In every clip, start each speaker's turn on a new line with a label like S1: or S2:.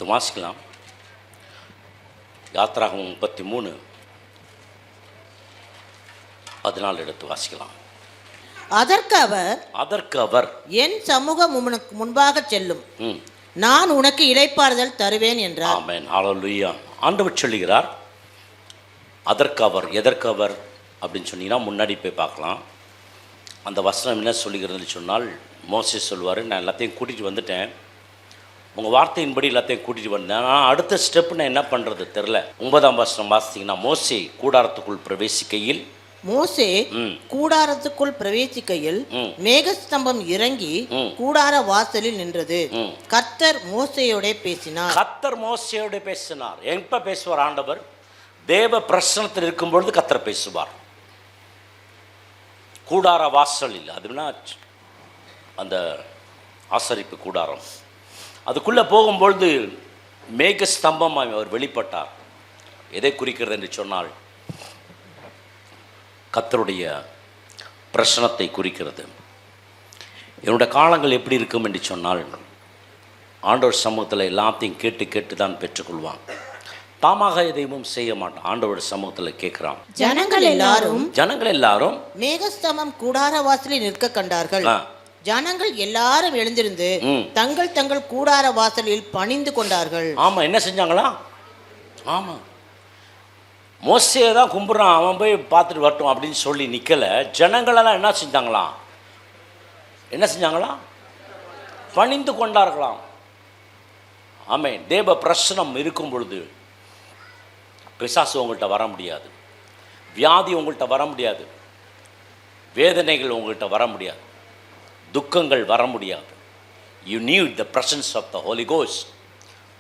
S1: வசனம் வாசிக்கலாம். யாத்திராகமம் 33 14 எடுத்து வாசிக்கலாம்.
S2: அதற்கு அவர் என் சமூகம் உனக்கு முன்பாக செல்லும், நான் உனக்கு இளைப்பாறுதல் தருவேன் என்றார்.
S1: ஆமென். ஹல்லேலூயா. ஆண்டவர் சொல்லுகிறார் அதற்கு அவர். எதற்கு அவர் அப்படின்னு சொன்னீங்கன்னா முன்னாடி போய் பார்க்கலாம். அந்த வசனம் என்ன சொல்லுகிறதுன்னு சொன்னால், மோசே சொல்லுவார், நான் எல்லாத்தையும் கூட்டிகிட்டு வந்துட்டேன், உங்கள் வார்த்தையின்படி எல்லாத்தையும் கூட்டிகிட்டு வந்தேன், ஆனால் அடுத்த ஸ்டெப் நான் என்ன பண்ணுறது தெரில. 9ஆம் வசனம் வாசித்தீங்கன்னா, மோசே கூடாரத்துக்குள் பிரவேசிக்கையில் மேகஸ்தம்பம் இறங்கி கூடார வாசலில் நின்றது. கர்த்தர் மோசேயோட பேசினார். எப்ப பேசுவார் ஆண்டவர்? தேவ பிரசன்னத்தில் இருக்கும் பொழுது கர்த்தர் பேசுவார். கூடார வாசலில், அதுனா அந்த ஆசரிப்பு கூடாரம், அதுக்குள்ளே போகும்பொழுது மேகஸ்தம்பம் அவர் வெளிப்பட்டார். எதை குறிக்கிறது என்று சொன்னால், கர்த்தருடைய பிரசன்னத்தை குறிக்கிறது. என்னுடைய காலங்கள் எப்படி இருக்கும் என்று சொன்னால், ஆண்டவர் சமூகத்தில் எல்லாத்தையும் கேட்டு கேட்டு தான் பெற்றுக்கொள்வான். தாமாக எதையும் செய்ய மாட்டான். ஆண்டவர் சமூகத்தில் கேட்கிறான்.
S2: ஜனங்கள் எல்லாரும் மேகஸ்தம்பம் கூடார வாசலில் நிற்க கண்டார்கள். ஜனங்கள் எல்லாரும் எழுந்திருந்து தங்கள் தங்கள் கூடார வாசலில் பணிந்து கொண்டார்கள்.
S1: ஆமா, என்ன செஞ்சாங்களா? ஆமா, மோசேயை தான் கும்பிட்றான், அவன் போய் பார்த்துட்டு வரட்டும் அப்படின்னு சொல்லி நிற்கல. ஜனங்களெல்லாம் என்ன செஞ்சாங்களாம்? பணிந்து கொண்டார்களாம். ஆமென். தேவ பிரசனம் இருக்கும் பொழுது பிசாசு உங்கள்கிட்ட வர முடியாது, வியாதி உங்கள்கிட்ட வர முடியாது, வேதனைகள் உங்கள்கிட்ட வர முடியாது, துக்கங்கள் வர முடியாது. You need the presence of the Holy Ghost.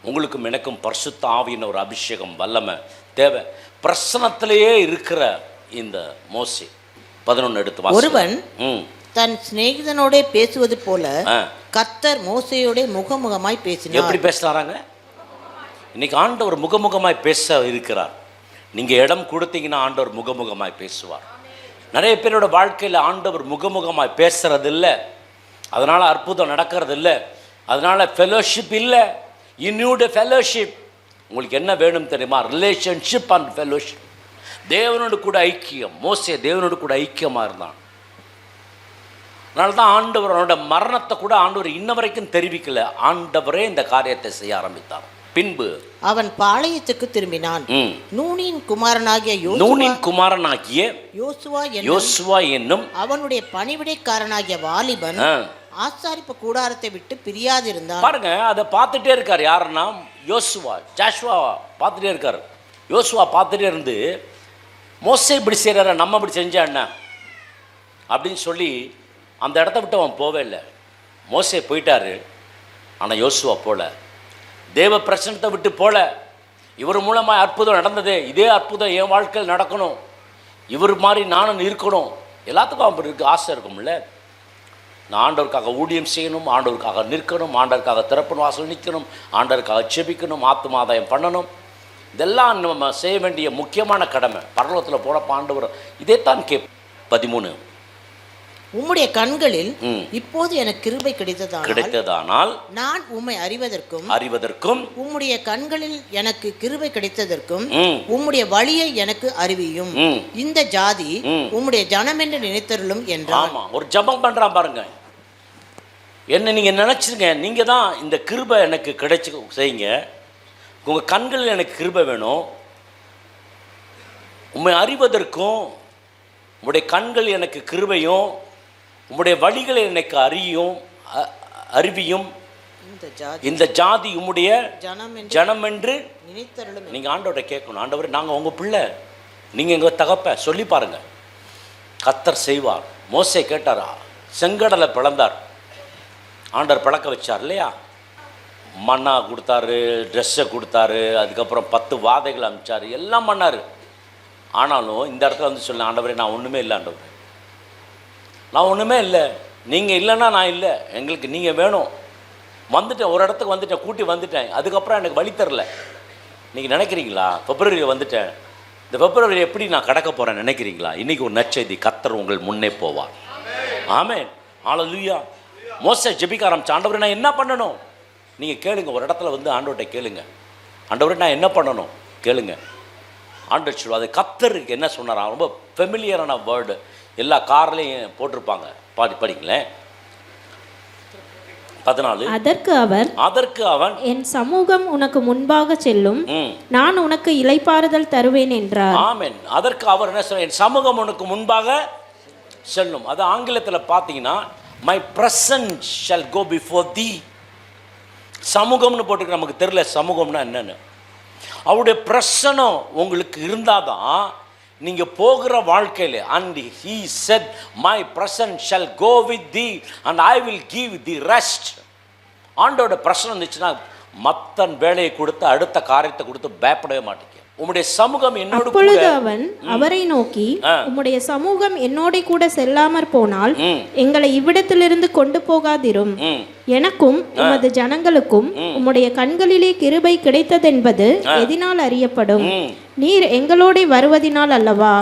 S1: உங்களுக்கும் எனக்கும் பரிசுத்த ஆவியின் ஒரு அபிஷேகம், வல்லமை தேவை. பிரசனத்திலேயே இருக்கிற இந்த மோசே 11 எடுத்து வாசி.
S2: ஒருவன் தன் சிநேகிதனோட பேசுவது போல கர்த்தர் மோசேயோட முகமுகமாய் பேசினார்.
S1: எப்படி பேசுறாங்க? இன்னைக்கு ஆண்டவர் முகமுகமாய் பேச இருக்கிறார். நீங்கள் இடம் கொடுத்தீங்கன்னா ஆண்டவர் முகமுகமாய் பேசுவார். நிறைய பேரோட வாழ்க்கையில் ஆண்டவர் முகமுகமாய் பேசுறது இல்லை, அதனால் அற்புதம் நடக்கிறது இல்லை, அதனால் ஃபெலோஷிப் இல்லை. You need a fellowship. உங்களுக்கு என்ன வேணும் தெரியுமா? Relationship and fellowship. தேவனோடு கூட ஐக்கியம். மோசே தேவனோடு கூட ஐக்கியமாக இருந்தான். அதனால தான் ஆண்டவரோட மரணத்தை கூட ஆண்டவர் இன்ன வரைக்கும் தெரிவிக்கல. ஆண்டவரே இந்த காரியத்தை செய்ய ஆரம்பித்தார். பின்பு
S2: அவன் பாளையத்துக்கு திரும்பினான். நூனின் குமாரனாகிய
S1: யோசுவா என்னும்
S2: அவனுடைய பணிவிடைக்காரனாகிய வாலிபன் ஆசாரிப்பு கூடாரத்தை விட்டு பிரியாதிருந்தான்.
S1: பாருங்க, அதை பார்த்துட்டே இருக்கார். யாருன்னா ஜாஷுவா பார்த்துட்டே இருக்கார். யோசுவா பார்த்துட்டே இருந்து, மோசே இப்படி செய்கிறார, நம்ம இப்படி செஞ்சா என்ன அப்படின்னு சொல்லி அந்த இடத்த விட்டு அவன் போவே இல்லை. மோசே போயிட்டாரு, ஆனால் யோசுவா போல. தேவ பிரசனத்தை விட்டு போல. இவர் மூலமாக அற்புதம் நடந்தது, இதே அற்புதம் என் வாழ்க்கையில் நடக்கணும், இவர் மாதிரி நானும் இருக்கணும். எல்லாத்துக்கும் அவருக்கு ஆசை இருக்கும்ல. நான் ஆண்டவருக்காக ஊழியம் செய்யணும், ஆண்டவருக்காக நிற்கணும், ஆண்டவருக்காக திறப்பு வாசல் நிற்கணும், ஆண்டவருக்காக செபிக்கணும், ஆத்துமாதாயம் பண்ணணும். இதெல்லாம் நம்ம செய்ய வேண்டிய முக்கியமான கடமை. பரலோகத்தில் போனப்ப ஆண்டவர் இதைத்தான் 13
S2: உம்முடைய கண்களில் இப்போது எனக்கு கிருபை கிடைத்ததானால் நான் உம்மை அறிவதற்கும் உம்முடைய கண்களில் எனக்கு கிருபை கிடைத்ததற்கும் உம்முடைய வழியை எனக்கு அறிவியும். இந்த ஜாதி உம்முடைய ஜனம் என்று நினைத்தருளும் என்றான்.
S1: ஒரு ஜெபம் பண்றான் பாருங்க. என்ன நீங்க நினைச்சிருங்க, நீங்க தான் இந்த கிருபை எனக்கு கிடைச்சி செய்யுங்க. உங்க கண்களில் எனக்கு கிருபை வேணும். உம்மை அறிவதற்கும் உம்முடைய கண்கள் எனக்கு கிருபையும், உம்முடைய வழிகளை எனக்கு அறிவியும். இந்த ஜாதி உம்முடைய ஜனம் என்று நீங்கள் ஆண்டவரை கேட்கணும். ஆண்டவர், நாங்கள் உங்கள் பிள்ளை, நீங்கள் எங்கள் தகப்ப சொல்லி பாருங்கள், கர்த்தர் செய்வார். மோசே கேட்டாரா, செங்கடலை பிளந்தார், ஆண்டவர் பழக்க வச்சார் இல்லையா? மண்ணா கொடுத்தாரு, ட்ரெஸ்ஸை கொடுத்தாரு, அதுக்கப்புறம் 10 வாதைகள் அனுப்பிச்சார், எல்லாம் பண்ணார். ஆனாலும் இந்த இடத்துல வந்து சொல்ல, ஆண்டவரே நான் ஒன்றுமே இல்லை, ஆண்டவர் நான் ஒன்றுமே இல்லை, நீங்கள் இல்லைன்னா நான் இல்லை, எங்களுக்கு நீங்கள் வேணும். வந்துட்டேன், ஒரு இடத்துக்கு வந்துட்டேன், கூட்டி வந்துட்டேன், அதுக்கப்புறம் எனக்கு வழி தரல. நீங்கள் நினைக்கிறீங்களா பிப்ரவரி வந்துட்டேன், இந்த பிப்ரவரி எப்படி நான் கடக்க போகிறேன் நினைக்கிறீங்களா? இன்றைக்கி ஒரு நற்செய்தி, கர்த்தர் உங்கள் முன்னே போவார். ஆமென், ஹல்லேலூயா. மோசே ஜெபிக்க ஆரம்பிச்சான், ஆண்டவரே நான் என்ன பண்ணணும்? நீங்கள் கேளுங்க, ஒரு இடத்துல வந்து ஆண்டவர்கிட்ட கேளுங்க, ஆண்டவரே நான் என்ன பண்ணணும் கேளுங்க. ஆண்டவர் சொல்லுவார். அது கர்த்தருக்கு என்ன சொன்னாரா, ரொம்ப ஃபெமிலியரான வேர்டு, எல்லா கார்லேயும் போட்டிருப்பாங்க, படிங்களேன். 14. அதற்கு அவன்
S3: என் சமூகம் உனக்கு முன்பாக செல்லும், நான் உனக்கு இளைப்பாறுதல் தருவேன் என்றார்.
S1: ஆமென். அதற்கு அவர் என்ன சொல்றார், என் சமூகம் உனக்கு முன்பாக செல்லும். அது ஆங்கிலத்தில் பார்த்தீங்கன்னா my presence shall go before the. சமூகம்னு போட்டுக்க, நமக்கு தெரியல சமூகம்னா என்னன்னு. அவருடைய பிரசனம் உங்களுக்கு இருந்தால் தான் நீங்கள் போகிற வாழ்க்கையில், and he said my presence shall go with thee and I will give thee rest. ஆண்டோட பிரசனம் இருந்துச்சுன்னா மற்ற வேலையை கொடுத்து அடுத்த காரியத்தை கொடுத்து பயப்படவே மாட்டேங்க. உம்முடைய சமூகம் என்னோடு கூட.
S3: அவன் அவரை நோக்கி, உம்முடைய சமூகம் என்னோட கூட செல்லாமற் போனால் எங்களை இவ்விடத்திலிருந்து கொண்டு போகாதிரும். எனக்கும் உமது ஜனங்களுக்கும் உம்முடைய கண்களிலே கிருபை கிடைத்ததென்பது எதினால் அறியப்படும்? நீர் எங்களோட வருவதினால் அல்லவா?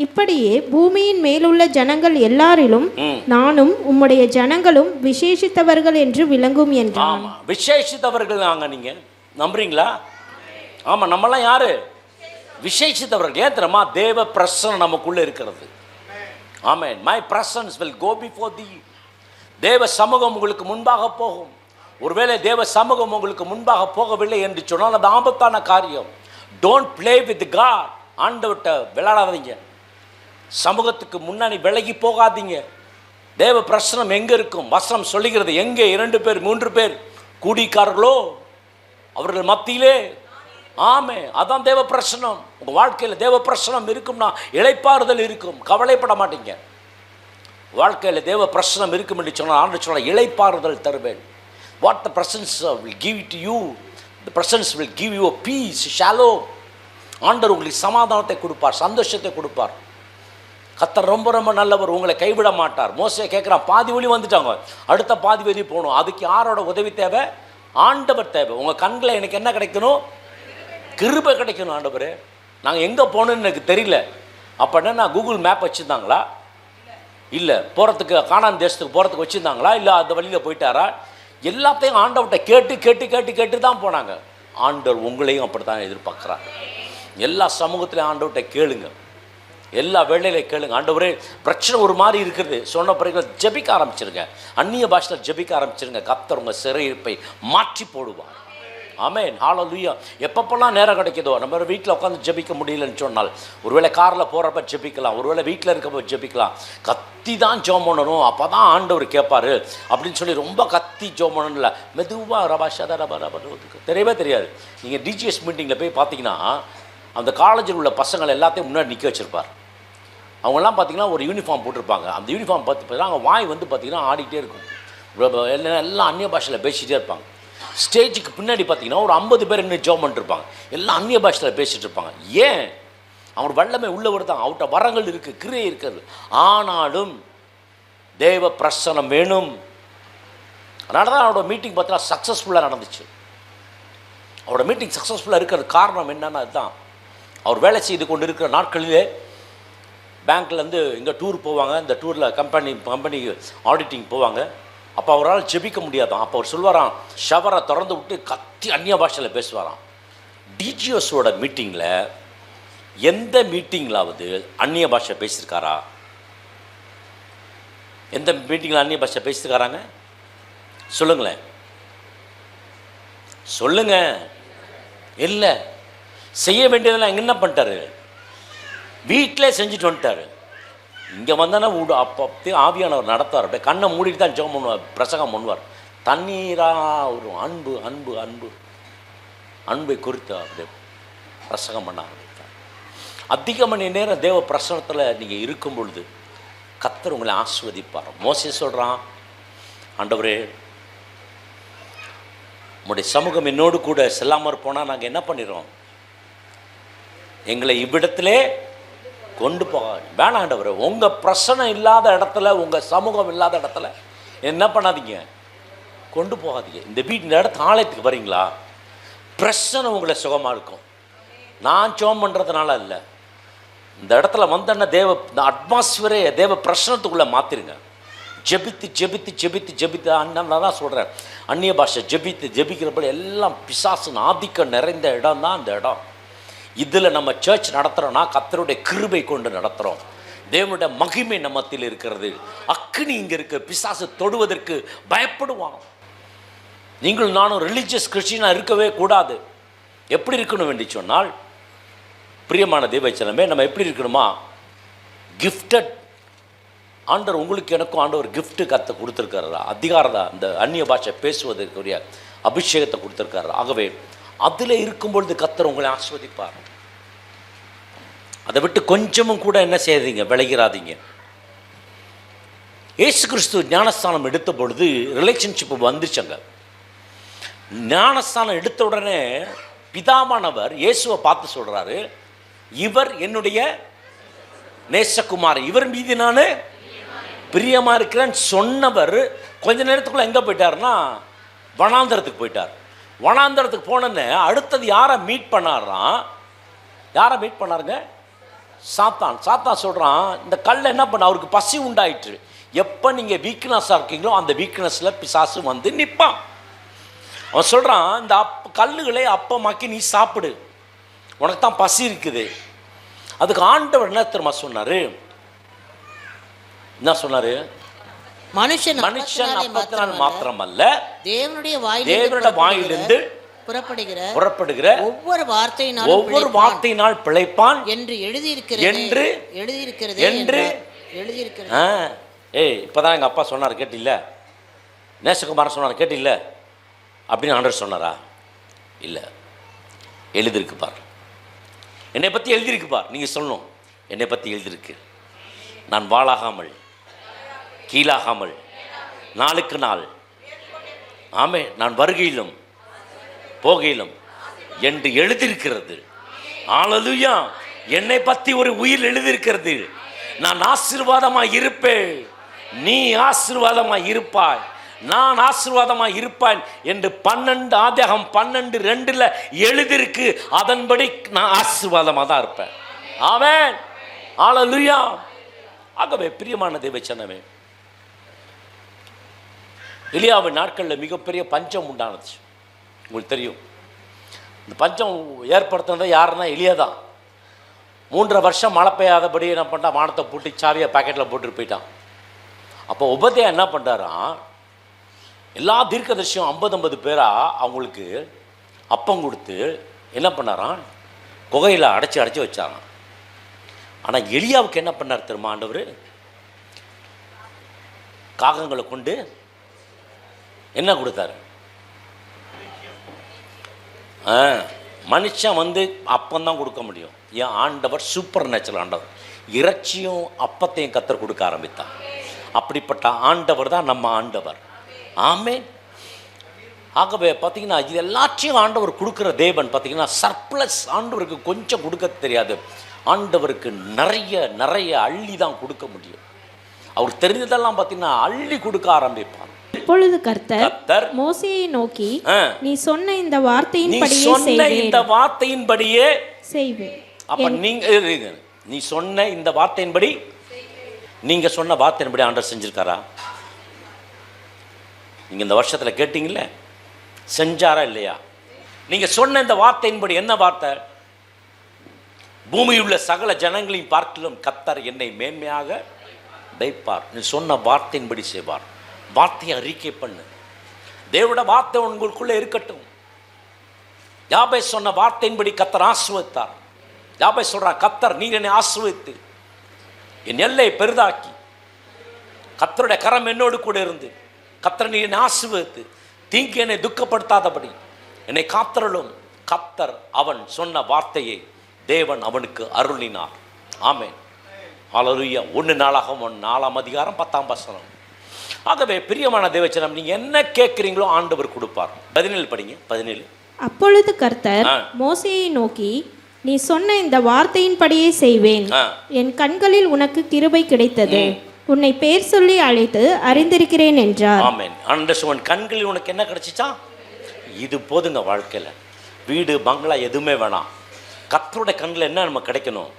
S3: இப்படியே பூமியின் மேலுள்ள ஜனங்கள் எல்லாரிலும் நானும் உம்முடைய ஜனங்களும் விசேஷித்தவர்கள் என்று விளங்கும் என்றான்.
S1: விசேஷித்தவர்கள் நாங்க, நீங்க நம்புறீங்களா? ஆமா, நம்மலாம் யாரு? விசேஷித்தவர்கள். ஏன் தெரியுமா? தேவ பிரசன்னம் நமக்குள்ள இருக்கிறது. ஆமென். My presence will go before the. தேவ சமூகம் உங்களுக்கு முன்பாக போகும். ஒருவேளை தேவ சமூகம் உங்களுக்கு முன்பாக போகவில்லை என்று சொன்னால் அது ஆபத்தான காரியம். Don't play with God. ஆண்டவர்கிட்ட விளையாடாதீங்க. சமூகத்துக்கு முன்னாடி விலகி போகாதீங்க. தேவ பிரசனம் எங்கே இருக்கும்? வசனம் சொல்லுகிறது, எங்கே 2 பேர் 3 பேர் கூடிக்காரர்களோ அவர்கள் மத்தியிலே. ஆமே, அதான் தேவ பிரசனம். உங்கள் வாழ்க்கையில் தேவ பிரசனம் இருக்கும்னா இளைப்பாறுதல் இருக்கும். கவலைப்பட மாட்டீங்க. வாழ்க்கையில் தேவ பிரசனம் இருக்கும் என்று சொன்னால் ஆண்டு சொன்னால் இளைப்பாறுதல் தருவேன். What the presence will give to you, the presence will give you peace, shalom. ஆண்டவர் உங்களுக்கு சமாதானத்தை கொடுப்பார், சந்தோஷத்தை கொடுப்பார். கர்த்தர் ரொம்ப ரொம்ப நல்லவர், உங்களை கைவிட மாட்டார். மோசே கேட்குறான், பாதி வழி வந்துட்டாங்க, அடுத்த பாதி வழி போகணும். அதுக்கு யாரோட உதவி தேவை? ஆண்டவர் தேவை. உங்கள் கண்களை எனக்கு என்ன கிடைக்கணும்? கிருபை கிடைக்கணும். ஆண்டவரே, நாங்கள் எங்கே போகணுன்னு எனக்கு தெரியல. அப்போ என்ன கூகுள் மேப் வச்சுருந்தாங்களா? இல்லை. போகிறதுக்கு கானான் தேசத்துக்கு போகிறதுக்கு வச்சுருந்தாங்களா? இல்லை அந்த வழியில் போயிட்டாரா? எல்லாத்தையும் ஆண்டவர்கிட்ட கேட்டு கேட்டு கேட்டு கேட்டு தான் போனாங்க. ஆண்டவர் உங்களையும் அப்படி தான் எதிர்பார்க்குறாங்க. எல்லா சமூகத்திலையும் ஆண்டவர்கிட்ட கேளுங்க, எல்லா வேலையிலையும் கேளுங்க. ஆண்டவரே, பிரச்சனை ஒரு மாதிரி இருக்குது சொன்ன பிறகு ஜெபிக்க ஆரம்பிச்சிருங்க, அந்நிய பாஷையில் ஜெபிக்க ஆரம்பிச்சிருங்க. கர்த்தர் உங்கள் சிறையிருப்பை மாற்றி போடுவார். ஆமென். ஹல்லேலூயா. எப்பப்பெல்லாம் நேரம் கிடைக்குதோ, நம்ம வீட்டில் உட்காந்து ஜெபிக்க முடியலன்னு சொன்னால், ஒருவேளை காரில் போகிறப்ப ஜெபிக்கலாம், ஒருவேளை வீட்டில் இருக்கப்போ ஜெபிக்கலாம். கத்தி தான் ஜெபம் பண்ணணும், அப்போ தான் ஆண்டவர் கேட்பார் அப்படின்னு சொல்லி ரொம்ப கத்தி ஜெபம் பண்ணணும் இல்லை, மெதுவாக ரபாஷாத ரபாரபருக்கு தெரியவே தெரியாது. நீங்கள் டிஜிஎஸ் மீட்டிங்கில் போய் பார்த்தீங்கன்னா அந்த காலேஜில் உள்ள பசங்களை எல்லாத்தையும் முன்னாடி நிற்க வச்சுருப்பார். அவங்கெல்லாம் பார்த்தீங்கன்னா ஒரு யூனிஃபார்ம் போட்டிருப்பாங்க. அந்த யூனிஃபார்ம் பார்த்தீங்கன்னா அவங்க வாய் வந்து பார்த்தீங்கன்னா ஆடிக்கிட்டே இருக்கும், எல்லாம் அந்நிய பாஷையில் பேசிகிட்டே இருப்பாங்க. ஸ்டேஜுக்கு பின்னாடி பார்த்தீங்கன்னா ஒரு 50 பேர் இன்னும் ஜெபம் பண்ணிட்டுருப்பாங்க, எல்லாம் அந்நிய பாஷையில் பேசிகிட்டு இருப்பாங்க. ஏன்? அவங்க வல்லமை உள்ளவர் தான், அவர்கிட்ட வரங்கள் இருக்குது, கிரியை இருக்கிறது. ஆனாலும் தேவ பிரசனம் வேணும். அதனால தான் அவரோட மீட்டிங் பார்த்தீங்கன்னா சக்ஸஸ்ஃபுல்லாக நடந்துச்சு. அவரோட மீட்டிங் சக்ஸஸ்ஃபுல்லாக இருக்கிறது காரணம் என்னன்னா அதுதான். அவர் வேலை செய்து கொண்டு இருக்கிற நாட்களிலே பேங்க்லேருந்து இங்கே டூர் போவாங்க. இந்த டூரில் கம்பெனி ஆடிட்டிங் போவாங்க. அப்போ அவரால் ஜெபிக்க முடியாதான். அப்போ அவர் சொல்வாராம், ஷவரை திறந்து விட்டு கத்தி அந்நிய பாஷையில் பேசுவாராம். டிஜிஎஸோட மீட்டிங்கில் எந்த மீட்டிங்களாவது அந்நிய பாஷை பேசியிருக்காரா? எந்த மீட்டிங்கில் அந்நிய பாஷை பேசியிருக்காராங்க? சொல்லுங்களேன், சொல்லுங்க. இல்லை. செய்ய வேண்டியதெல்லாம் எங்கே என்ன பண்ணிட்டாரு? வீட்டிலே செஞ்சுட்டு வந்துட்டார். இங்கே வந்தானே அப்போ ஆவியானவர் நடத்துவார். அப்படியே கண்ணை மூடிட்டு தான் ஜெபம் பண்ணுவார், பிரசங்கம் பண்ணுவார். தண்ணீராக ஒரு அன்பு அன்பு அன்பு அன்பை குறித்து அப்படியே பிரசங்கம் பண்ண ஆரம்பித்தார். அதிக மணி நேரம் தேவ பிரசனத்தில் நீங்கள் இருக்கும் பொழுது கர்த்தர் உங்களை ஆசீர்வதிப்பார். மோசே சொல்கிறான், ஆண்டவரே, உம்முடைய சமூகம் என்னோடு கூட செல்லாமற் போனால் நாங்கள் என்ன பண்ணிடுறோம்? எங்களை இவ்விடத்திலே கொண்டு போக வேணாம் ஆண்டவரே. உங்கள் பிரசனம் இல்லாத இடத்துல, உங்கள் சமூகம் இல்லாத இடத்துல என்ன பண்ணாதீங்க, கொண்டு போகாதீங்க. இந்த இடத்து ஆலயத்துக்கு வரீங்களா, பிரசனம் உங்களை சுகமாக இருக்கும். நான் ஜெபம் பண்ணுறதுனால இல்லை, இந்த இடத்துல வந்தோன்னா இந்த அட்மாஸ்பியரே தேவ பிரசனத்துக்குள்ளே மாற்றிருங்க. ஜெபித்து ஜெபித்து ஜெபித்து ஜெபித்து நான் தான் சொல்கிறேன், அந்நிய பாஷை ஜெபிக்கிறப்ப எல்லாம் பிசாசின் ஆதிக்கம் நிறைந்த இடம் தான் அந்த இடம். இதில் நம்ம சர்ச் நடத்துகிறோன்னா கர்த்தருடைய கிருபை கொண்டு நடத்துகிறோம். தேவனுடைய மகிமை நம்மத்தில் இருக்கிறது. அக்கினி இங்கே இருக்க, பிசாசு தொடுவதற்கு பயப்படுவான். நீங்களும் நானும் ரிலீஜியஸ் கிறிஸ்டியனாக இருக்கவே கூடாது. எப்படி இருக்கணும் வேண்டி சொன்னால், பிரியமான தேவச்சனமே, நம்ம எப்படி இருக்கணுமா, கிஃப்டட். ஆண்டவர் உங்களுக்கு எனக்கும் ஆண்டவர் கிஃப்ட்டு கற்று கொடுத்துருக்காரா, அதிகாரதா இந்த அந்நிய பாஷை பேசுவதற்குரிய அபிஷேகத்தை கொடுத்துருக்காரு. ஆகவே அதில் இருக்கும்பொழுது கர்த்தர் உங்களை ஆஸ்வதிப்பார். அதை விட்டு கொஞ்சமும் கூட என்ன செய்யாதீங்க, விளைகிறாதீங்க. இயேசு கிறிஸ்து ஞானஸ்தானம் எடுத்த பொழுது ரிலேஷன்ஷிப் வந்துச்சங்க. ஞானஸ்தானம் எடுத்த உடனே பிதாமானவர் இயேசுவை பார்த்து சொல்கிறாரு, இவர் என்னுடைய நேசகுமார், இவர் மீது நான் பிரியமாக இருக்கிறேன்னு சொன்னவர் கொஞ்ச நேரத்துக்குள்ளே எங்கே போயிட்டாருன்னா வனாந்தரத்துக்கு போயிட்டார். வனாந்தரத்துக்கு போனோன்னே அடுத்தது யாரை மீட் பண்ணாராம்? யாரை மீட் பண்ணாருங்க? சாத்தான். சாத்தான் சொல்கிறான், இந்த கல்லை என்ன பண்ண, அவருக்கு பசி உண்டாயிற்று. எப்போ நீங்கள் வீக்னஸாக இருக்கீங்களோ அந்த வீக்னஸில் பிசாசு வந்து நிற்பான். அவன் சொல்கிறான், இந்த கல்லுகளை அப்பமாக்கி நீ சாப்பிடு, உனக்கு தான் பசி இருக்குது. அதுக்கு ஆண்டவர் என்ன தெரியுமா சொன்னார்? என்ன சொன்னார்?
S2: மனுஷன்
S1: அப்பத்தினால் மாத்திரமல்ல,
S2: தேவனுடைய
S1: வாயிலிருந்து புறப்படுகிற ஒவ்வொரு வார்த்தையினால் பிழைப்பான் என்று எழுதியிருக்கிறது. இப்பதான் எங்க அப்பா சொன்னார், கேட்டில்ல? நேசகுமாரன் சொன்னார், கேட்டில்ல? அப்படின்னு ஆண்டவர் சொன்னாரா? இல்லை, எழுதிருக்கு பார், என்னை பற்றி எழுதியிருக்கு பார். நீங்கள் சொல்லணும், என்னை பற்றி எழுதியிருக்கு, நான் வாளாகாமல் கீழாகாமல் நாளுக்கு நாள், ஆமே, நான் வருகையிலும் போகையிலும் என்று எழுதியிருக்கிறது. ஹல்லேலூயா! என்னை பற்றி ஒரு உயிர் எழுதியிருக்கிறது. நான் ஆசீர்வாதமாய் இருப்பேன், நீ ஆசீர்வாதமாய் இருப்பாய், நான் ஆசீர்வாதமாய் இருப்பான் என்று 12 ஆதியாகமம் 12:2 எழுதியிருக்கு. அதன்படி நான் ஆசீர்வாதமாக தான் இருப்பேன். ஆமென், ஹல்லேலூயா! ஆகவே பிரியமான தேவச்சனமே, எலியாவின் நாட்களில் மிகப்பெரிய பஞ்சம் உண்டானது. உங்களுக்கு தெரியும், இந்த பஞ்சம் ஏற்படுத்தினது யாருன்னா எலியா தான். 3 வருஷம் மழை பெய்யாதபடி என்ன பண்ணா, வானத்தை பூட்டி சாவியை பாக்கெட்டில் போட்டுட்டு போயிட்டான். அப்போ உபதேயா என்ன பண்ணுறாராம், எல்லா தீர்க்கதரிசியும் 50 பேரா அவங்களுக்கு அப்பம் கொடுத்து என்ன பண்ணாராம், குகையில் அடைச்சி வச்சாராம். ஆனால் எலியாவுக்கு என்ன பண்ணார் தெரியுமா ஆண்டவர்? காகங்களை கொண்டு என்ன கொடுத்தாரு? மனுஷன் வந்து அப்பந்தான் கொடுக்க முடியும். ஏன்? ஆண்டவர் சூப்பர் நேச்சுரல் ஆண்டவர். இறைச்சியும் அப்பத்தையும் கத்தர் கொடுக்க ஆரம்பித்தார். அப்படிப்பட்ட ஆண்டவர் தான் நம்ம ஆண்டவர். ஆமென். ஆகவே பார்த்தீங்கன்னா இது எல்லாத்தையும் ஆண்டவர் கொடுக்குற தேவன். பார்த்தீங்கன்னா சர்ப்ளஸ் ஆண்டவருக்கு கொஞ்சம் கொடுக்க தெரியாது. ஆண்டவருக்கு நிறைய அள்ளி தான் கொடுக்க முடியும். அவர் தெரிஞ்சதெல்லாம் பார்த்தீங்கன்னா அள்ளி கொடுக்க ஆரம்பிப்பார்.
S3: இப்பொழுது கர்த்தர் மோசேயை நோக்கி, நீ சொன்ன இந்த வார்த்தையின்படியே செய்வேன்.
S1: அப்ப நீ சொன்ன இந்த வார்த்தையின்படி, நீங்க சொன்ன வார்த்தையின்படி ஆண்டவர் செஞ்சிருக்காரா? நீங்க இந்த வருஷத்துல கேட்டீங்கல்ல, செஞ்சாரா இல்லையா? நீங்க சொன்ன இந்த வார்த்தையின்படி, என்ன வார்த்தை? பூமியில் உள்ள சகல ஜனங்களையும் பார்க்கிலும் கர்த்தர் என்னை மேன்மையாக வைப்பார். நீ சொன்ன வார்த்தையின்படி செய்வார். வார்த்தையை அறிக்கை பண்ணு. தேவனுடைய வார்த்தை உங்களுக்குள்ளே இருக்கட்டும். யாபேஸ் சொன்ன வார்த்தையின்படி கர்த்தர் ஆசீர்வதித்தார். யாபேஸ் சொல்றார், கர்த்தர் நீர் என்னை ஆசீர்வதித்து என் எல்லை பெரிதாக்கி, கர்த்தருடைய கரம் என்னோடு கூட இருந்து, கர்த்தர் நீர் என்னை ஆசீர்வதித்து தீங்கு என்னை துக்கப்படுத்தாதபடி என்னை காத்தருளும். கர்த்தர் அவன் சொன்ன வார்த்தையை தேவன் அவனுக்கு அருளினார். ஆமென், ஹல்லேலூயா. 1 நாளாகமம் 4ஆம் அதிகாரம் 10ஆம் வசனம். ஆகவே பிரியமான தேவச்சனம், நீங்க என்ன கேட்குறீங்களோ ஆண்டவர் கொடுப்பார். 17 படிங்க, 17.
S3: அப்பொழுது கர்த்தர் மோசேயை நோக்கி, நீ சொன்ன இந்த வார்த்தையின்படியே செய்வேன். என் கண்களில் உனக்கு கிருபை கிடைத்தது, உன்னை பேர் சொல்லி அழைத்து அறிந்திருக்கிறேன் என்றார்.
S1: ஆமென். உன் கண்களில் உனக்கு என்ன கிடைச்சிச்சா? இது போதுங்க. வாழ்க்கையில் வீடு பங்களா எதுவுமே வேணாம். கர்த்தருடைய கண்ணில் என்ன நம்ம கிடைக்கணும்?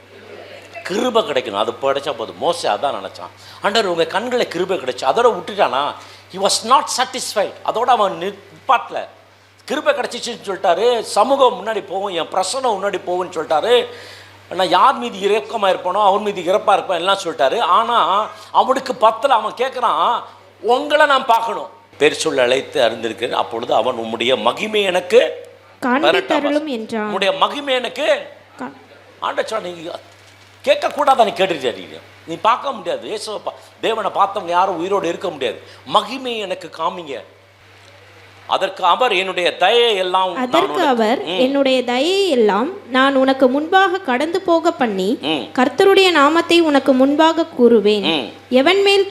S1: கிருபை கிடைக்கணும், அது படித்தா போதும். மோசே அதான் நினச்சான். ஆண்டவர் உங்கள் கண்களை கிருபை கிடைச்சி அதோட விட்டுட்டானா? He was not satisfied. அதோட அவன் நிப்பாட்டில். கிருபை கிடச்சிச்சின்னு சொல்லிட்டாரு, சமூகம் முன்னாடி போகும், என் பிரசனம் முன்னாடி போகும்னு சொல்லிட்டாரு. நான் யார் மீது இறக்கமாக இருப்பானோ அவன் மீது இறப்பாக இருப்பான் எல்லாம் சொல்லிட்டாரு. ஆனால் அவனுக்கு பத்தில் அவன் கேட்குறான், உங்களை நான் பார்க்கணும், பேர் சொல்ல அழைத்து அறிந்திருக்கிறேன். அப்பொழுது அவன் உம்முடைய மகிமை எனக்கு
S3: காண்பித்தருளும் என்றான்.
S1: உம்முடைய மகிமை எனக்கு ஆண்டச்சா. நீங்கள் கேட்கக்கூடாத நீ கேட்டுட்டு நீ பார்க்க முடியாது. இயேசுவை தேவனை பார்த்தவங்க யாரும் உயிரோடு இருக்க முடியாது. மகிமை எனக்கு காமிங்க. அதற்கு அவர் என்னுடைய தயை எல்லாம்
S3: நான் உனக்கு முன்பாக கடந்து போக பண்ணி கர்த்தருடைய நாமத்தை உனக்கு முன்பாக கூறுவேன். எவன் மேல்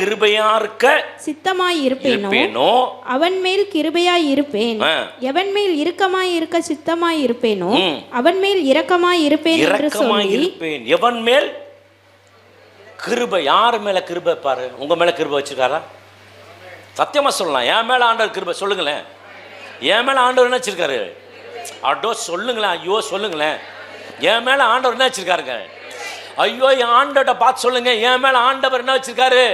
S1: கிருபையா இருக்க
S3: சித்தமாய் இருப்பேனோ அவன் மேல் கிருபையாய் இருப்பேன். எவன் மேல் இரக்கமாய் இருக்க சித்தமாய் இருப்பேனோ அவன் மேல் இரக்கமாய் இருப்பேன் என்று சொல்லி.
S1: எவன் மேல் கிருபை, யார் மேல கிருபை பாரு. உங்க மேல கிருபை வச்சிருக்காரா? சத்தியமா சொல்லலாம். என் மேல ஆண்டவர் கிருபை சொல்லுங்களேன். என் மேல ஆண்டவர் என்ன வச்சிருக்காரு? அடோ சொல்லுங்களேன். ஐயோ சொல்லுங்களேன். என் மேல ஆண்டவர் என்ன வச்சிருக்காருங்க? ஐயோ என் ஆண்டவரை பார்த்து சொல்லுங்க. என் மேல ஆண்டவர் என்ன வச்சிருக்காரு?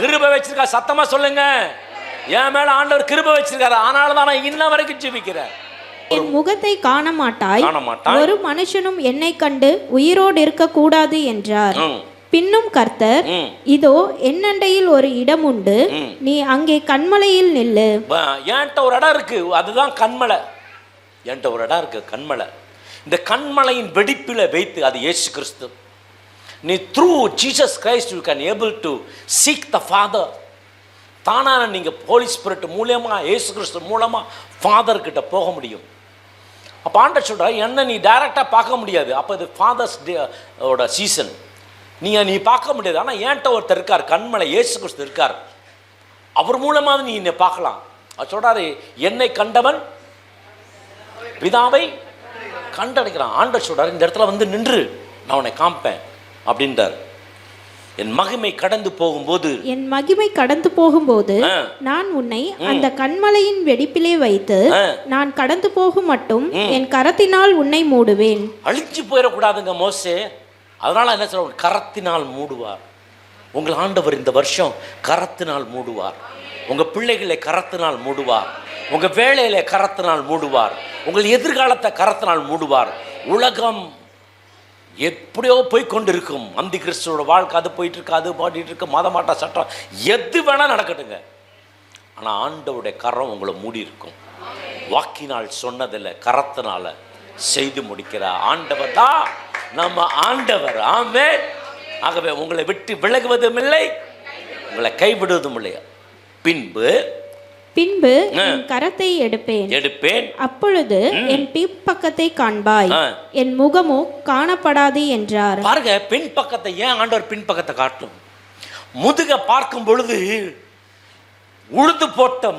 S1: கிருபை வச்சிருக்காரு. சத்தமா சொல்லுங்க. என் மேல ஆண்டவர் கிருபை வச்சிருக்காரு. ஆனால தான் நான் இன்ன வரைக்கும் ஜீவிக்கிறேன்.
S3: என் முகத்தை காண மாட்டாய், ஒரு மனுஷனும் என்னை கண்டு உயிரோடு இருக்க கூடாது என்றார். பின்னும் கர்த்தர், இதோ என்னண்டையில் ஒரு இடம் உண்டு, நீ அங்கே கன்மலையில் நில்லு.
S1: என்கிட்ட ஒரு இடம் இருக்கு, அதுதான் கன்மலை. என்கிட்ட ஒரு இடம் இருக்கு, கன்மலை. இந்த கன்மலையின் வெடிப்பில் வைத்து, அது இயேசு கிறிஸ்து. நீ through Jesus Christ you can able to seek the father. தானான நீங்கள் ஹோலி ஸ்பிரிட் மூலமாக, இயேசு கிறிஸ்து மூலமாக ஃபாதர்கிட்ட போக முடியும். அப்போ ஆண்டவர் சொல்கிறா, என்ன நீ டைரெக்டாக பார்க்க முடியாது. அப்போ இது ஃபாதர்ஸ் டேவோட சீசன். நீ பார்க்க முடியாது. ஆனால் ஏன்ட்ட ஒருத்தர் இருக்கார், கண்மலை இயேசு கிறிஸ்து இருக்கார். அவர் மூலமாக நீ என்னை பார்க்கலாம். அவர் சொல்கிறாரு, என்னை கண்டவன் பிதாவை கண்டடைக்கிறான். ஆண்டவர் சொல்கிறார், இந்த இடத்துல வந்து நின்று நான் உன்னை காமிப்பேன் அப்படின்றார். என் மகிமை கடந்து போகும்போது
S3: நான் உன்னை அந்த கன்மலையின் வெடிப்பிலே வைத்து நான் கடந்து போகும் மட்டும் என் கரத்தினால் உன்னை மூடுவேன்.
S1: அழிஞ்சு போயிடக்கூடாதுங்க மோசே. அதனால என்ன சொல்ற, கரத்தினால் மூடுவார். உங்கள் ஆண்டவர் இந்த வருஷம் கரத்தினால் மூடுவார். உங்க பிள்ளைகளை கரத்தினால் மூடுவார். உங்க வேலையில கரத்தினால் மூடுவார். உங்கள் எதிர்காலத்தை கரத்தினால் மூடுவார். உலகம் எப்படியோ போய் கொண்டிருக்கும். அந்தி கிறிஸ்துவோட வாழ்க்கை அது போயிட்டு இருக்கு, அது பாடிட்டு இருக்கு, மதமாட்டா சட்டம் எது வேணா நடக்கட்டுங்க. ஆனா ஆண்டவருடைய கரம் உங்களை மூடி இருக்கும். வாக்கினால் சொன்னதில்லை, கரத்தினால செய்து முடிக்கிற ஆண்டவர் தான் நம்ம ஆண்டவர். ஆமென். ஆகவே உங்களை விட்டு விலகுவதும் இல்லை, உங்களை கைவிடுவதும் இல்லை. பின்பு
S3: என் கரத்தை எடுப்பேன், அப்பொழுது என் பின்பக்கத்தை காண்பாய், என் முகமோ காணப்படாது என்றார்.
S1: பாருங்க, பின்பக்கத்தை ஏன் ஆண்டவர் பின்பக்கத்தை காட்டும்? முதுக பார்க்கும் பொழுது உழுது போட்ட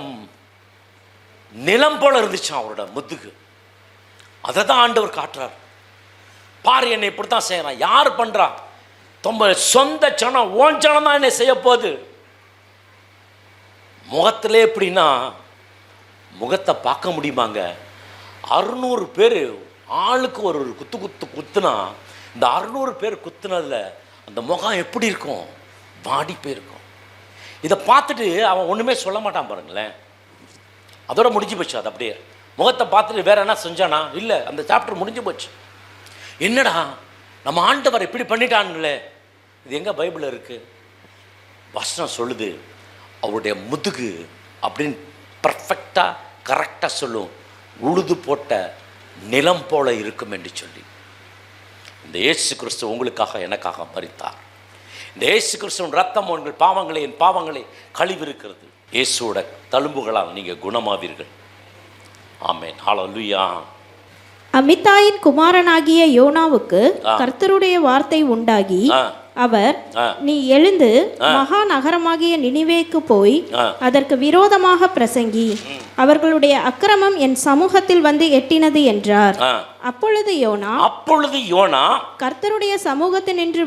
S1: நிலம் போல இருந்துச்சான் அவரோட முதுகு. அதை தான் ஆண்டவர் காட்டுறார். பாரு, என்னை இப்படித்தான் செய்யறான். யார் பண்றா? சொந்த ஜனம், ஓன் ஜனம் தான் என்னை செய்ய போகுது. முகத்திலே எப்படின்னா, முகத்தை பார்க்க முடியுமாங்க? 600 பேர் ஆளுக்கு ஒரு குத்துனா, இந்த 600 பேர் குத்துனதுல அந்த முகம் எப்படி இருக்கும்? வாடி போயிருக்கும். இதை பார்த்துட்டு அவன் ஒன்றுமே சொல்ல மாட்டான் பாருங்களேன். அதோட முடிஞ்சு போச்சு. அது அப்படியே முகத்தை பார்த்துட்டு வேற என்ன செஞ்சானா? இல்லை, அந்த சாப்டர் முடிஞ்சு போச்சு. என்னடா நம்ம ஆண்டவர் இப்படி பண்ணிட்டானுங்களே, இது எங்கே பைபிளில் இருக்குது? வசனம் சொல்லுது, அவருடைய முதுகு அப்படின்னு பர்ஃபெக்டாக கரெக்டாக சொல்லும், உழுது போட்ட நிலம் போல இருக்கும் என்று சொல்லி. இந்த இயேசு கிறிஸ்து உங்களுக்காக எனக்காக மரித்தார். இந்த இயேசு கிறிஸ்துவின் ரத்தம் உங்கள் பாவங்களை, என் பாவங்களை கழிவிருக்கிறது. இயேசுவோட தழும்புகளால் நீங்கள் குணமாவீர்கள். ஆமென். ஹல்லேலூயா.
S3: அமித்தாயின் குமாரனாகிய யோனாவுக்கு கர்த்தருடைய வார்த்தை உண்டாகி, அவர், நீ எழுந்து மகா நகரமாகிய நினிவேக்கு போய் அதற்கு விரோதமாக பிரசங்கி, அவர்களுடைய அக்கிரமம் என் சமூகத்தில் வந்து எட்டினது என்றார். அப்பொழுது யோனா கர்த்தருடைய சமூகத்தினின்று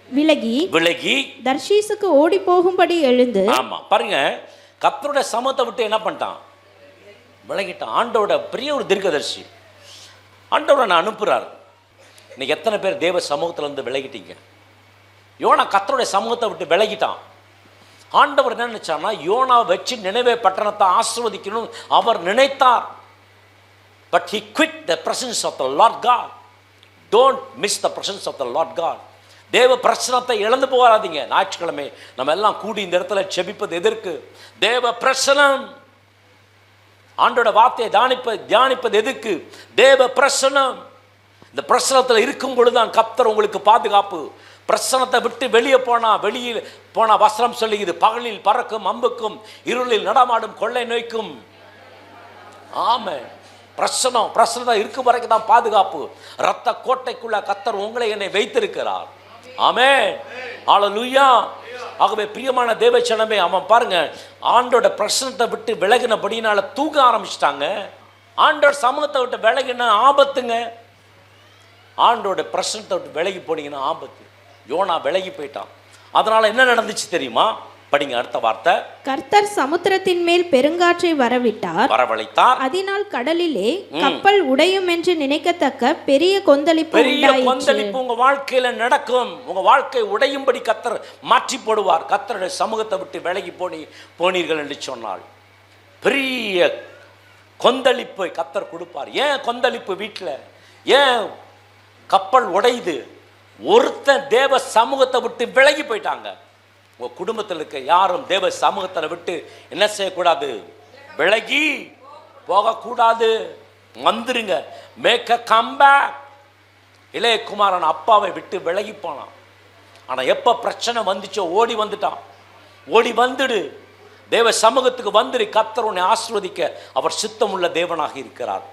S3: விலகி தர்ஷீசுக்கு ஓடி போகும்படி எழுந்து.
S1: ஆமா, பாருங்க, கர்த்தருடைய சமூகத்தை விட்டு என்ன பண்ணிட்டான்? விலகிட்டான். ஆண்டோட பெரிய ஒரு தீர்க்கதரிசி. ஆண்டவரை நான் அனுப்புறார். இன்னைக்கு எத்தனை பேர் தேவ சமூகத்திலேருந்து விலகிட்டீங்க? யோனா கர்த்தருடைய சமூகத்தை விட்டு விலகிட்டான். ஆண்டவர் என்ன நினைச்சார்னா, யோனா வச்சு நினைவே பட்டணத்தை ஆசீர்வதிக்கணும் அவர் நினைத்தார். But he quit the presence of the Lord God. Don't miss the presence of the Lord God. தேவ பிரசனத்தை இழந்து போகாதீங்க. ஞாயிற்றுக்கிழமை நம்ம எல்லாம் கூடி இந்த இடத்துல செபிப்பது எதற்கு? தேவ பிரசனம். ஆண்டோட வார்த்தையை தியானிப்பது எதுக்கு? தேவ பிரசனம். இந்த பிரசனத்தில் இருக்கும் பொழுதுதான் கர்த்தர் உங்களுக்கு பாதுகாப்பு. பிரசனத்தை விட்டு வெளியே போனா வசனம் சொல்லுகிறது, பகலில் பறக்கும் அம்புக்கும் இருளில் நடமாடும் கொள்ளை நோய்க்கும். ஆமென். பிரசனம் இருக்கும் வரைக்கும் தான் பாதுகாப்பு. இரத்த கோட்டைக்குள்ள கர்த்தர் உங்களை என்னை வைத்திருக்கிறார். ஆமென். ஹல்லேலூயா. ஆகவே பிரியமான தேவச்சனமே, அவன் பாருங்க, ஆண்டோட பிரசனத்தை விட்டு விலகினபடினால தூக்க ஆரம்பிச்சிட்டாங்க. ஆண்டோட சமூகத்தை விட்டு விலகின ஆபத்துங்க. ஆண்டோட பிரசனத்தை விட்டு விலகி போனீங்கன்னா ஆபத்து. யோனா விலகி போயிட்டான். அதனால என்ன நடந்துச்சு தெரியுமா? படிங்க அடுத்த வார்த்தை.
S3: கர்த்தர் சமுத்திரத்தின் மேல் பெருங்காற்றை வரவழைத்தார். அதனால் கடலிலே கப்பல் உடையும் என்று நினைக்கத்தக்க பெரிய கொந்தளிப்பு
S1: உங்க வாழ்க்கையில நடக்கும். உங்க வாழ்க்கை உடையும்படி கர்த்தர் மாற்றி போடுவார். கர்த்தருடைய சமூகத்தை விட்டு விலகி போனீர்கள் என்று சொன்னால் பெரிய கொந்தளிப்பை கர்த்தர் கொடுப்பார். ஏன் கொந்தளிப்பு வீட்டில்? ஏன் கப்பல் உடையுது? ஒருத்தன் தேவ சமூகத்தை விட்டு விலகி போயிட்டாங்க. உங்கள் குடும்பத்தில் இருக்க யாரும் தேவ சமூகத்தில் விட்டு என்ன செய்யக்கூடாது? விலகி போகக்கூடாது. வந்துருங்க. Make a comeback. இளையகுமாரன் அப்பாவை விட்டு விலகி போனான். ஆனால் எப்போ பிரச்சனை வந்துச்சோ ஓடி வந்துட்டான். ஓடி வந்துடு, தேவ சமூகத்துக்கு வந்துடு. கர்த்தர் உன்னை ஆசீர்வதிக்க அவர் சித்தமுள்ள தேவனாக இருக்கிறார்.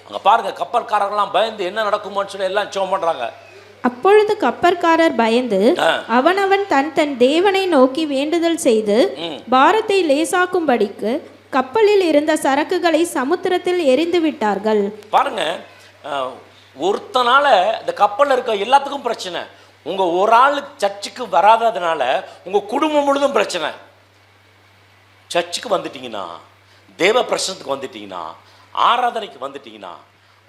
S1: அங்கே பாருங்க, கப்பல்காரர்கள்லாம் பயந்து என்ன நடக்குமோன்னு சொல்லி எல்லாம் ஜெபம் பண்ணுறாங்க.
S3: அப்பொழுது கப்பற்காரர் பயந்து அவனவன் தன் தேவனை நோக்கி வேண்டுதல் செய்து பாரத்தை லேசாக்கும்படிக்கு கப்பலில் இருந்த சரக்குகளை சமுத்திரத்தில் எரிந்து விட்டார்கள்.
S1: பாருங்க, ஒருத்தனால இந்த கப்பலில் இருக்க எல்லாத்துக்கும் பிரச்சனை. உங்க ஒரு ஆள் சர்ச்சுக்கு வராததுனால உங்க குடும்பம் முழுதும் பிரச்சனை. சர்ச்சுக்கு வந்துட்டீங்கன்னா, தேவ பிரசனத்துக்கு வந்துட்டீங்கன்னா, ஆராதனைக்கு வந்துட்டீங்கன்னா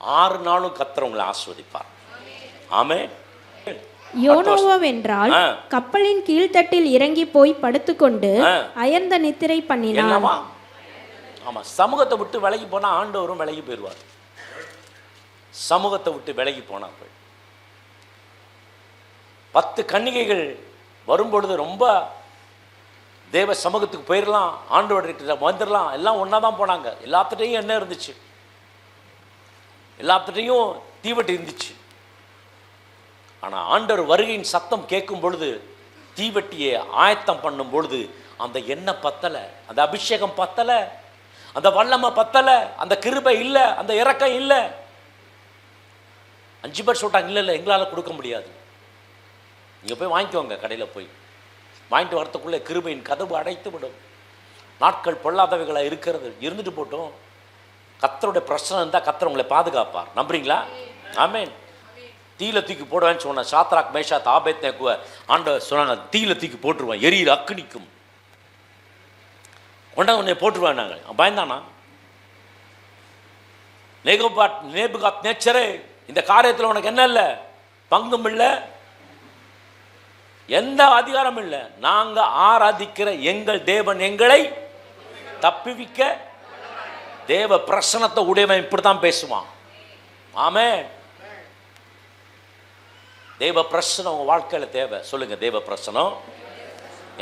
S1: 6 நாளும் கர்த்தர் உங்களை ஆசீர்வதிப்பார். ஆமென்.
S3: யோனோவென்றால் கப்பலின் கீழ்த்தட்டில் இறங்கி போய் படுத்துக்கொண்டு அயர்ந்த நித்திரை பண்ணினான்.
S1: ஆமா, சமூகத்தை விட்டு விலகி போனா ஆண்டவரும் விலகி போயிடுவார். சமூகத்தை விட்டு விலகி போனா 10 கன்னிகைகள் வரும்பொழுது ரொம்ப தேவ சமூகத்துக்கு போயிடலாம், ஆண்டோட வந்துடலாம், எல்லாம் ஒன்றா தான் போனாங்க. எல்லாத்துட்டையும் என்ன இருந்துச்சு? எல்லாத்துட்டையும் தீவட்டி இருந்துச்சு. ஆனால் ஆண்டவர் வருகையின் சத்தம் கேட்கும் பொழுது, தீவட்டியை ஆயத்தம் பண்ணும் பொழுது அந்த எண்ணெய் பத்தலை, அந்த அபிஷேகம் பத்தலை, அந்த வல்லமை பத்தலை, அந்த கிருபை இல்லை, அந்த இறக்கம் இல்லை. 5 பேர் சொல்லிட்டாங்க, இல்லை எங்களால் கொடுக்க முடியாது, நீங்கள் போய் வாங்கிக்கோங்க. கடையில் போய் வாங்கிட்டு வரத்துக்குள்ளே கிருபையின் கதவு அடைத்து விடும். நாட்கள் பொல்லாதவைகளாக இருக்கிறது, இருந்துட்டு போட்டோம். கர்த்தருடைய பிரச்சனை இருந்தால் கர்த்தர் உங்களை பாதுகாப்பார். நம்புறீங்களா? ஆமென். தீயில தூக்கி போடுவேன்னு சொன்ன சாத்ராக் மேஷாக் ஆபேத்நேகோவை ஆண்டவர் சொன்னாங்க, தீயில தூக்கி போட்டுருவேன், எரியிற அக்கினிக்கும் உன்னை போட்டுருவேன். நாங்கள் பயந்தானா? நேபுகாத் நேச்சரே, இந்த காரியத்தில் உனக்கு என்ன இல்லை? பங்கும் இல்லை, எந்த அதிகாரம் இல்லை. நாங்கள் ஆராதிக்கிற எங்கள் தேவன் எங்களை தப்புவிக்க. தேவ பிரசனத்தை உடையவன் இப்படித்தான் பேசுவான். ஆமென். தேவ பிரசனம் உங்கள் வாழ்க்கையில் தேவை. சொல்லுங்க, தேவ பிரசனம்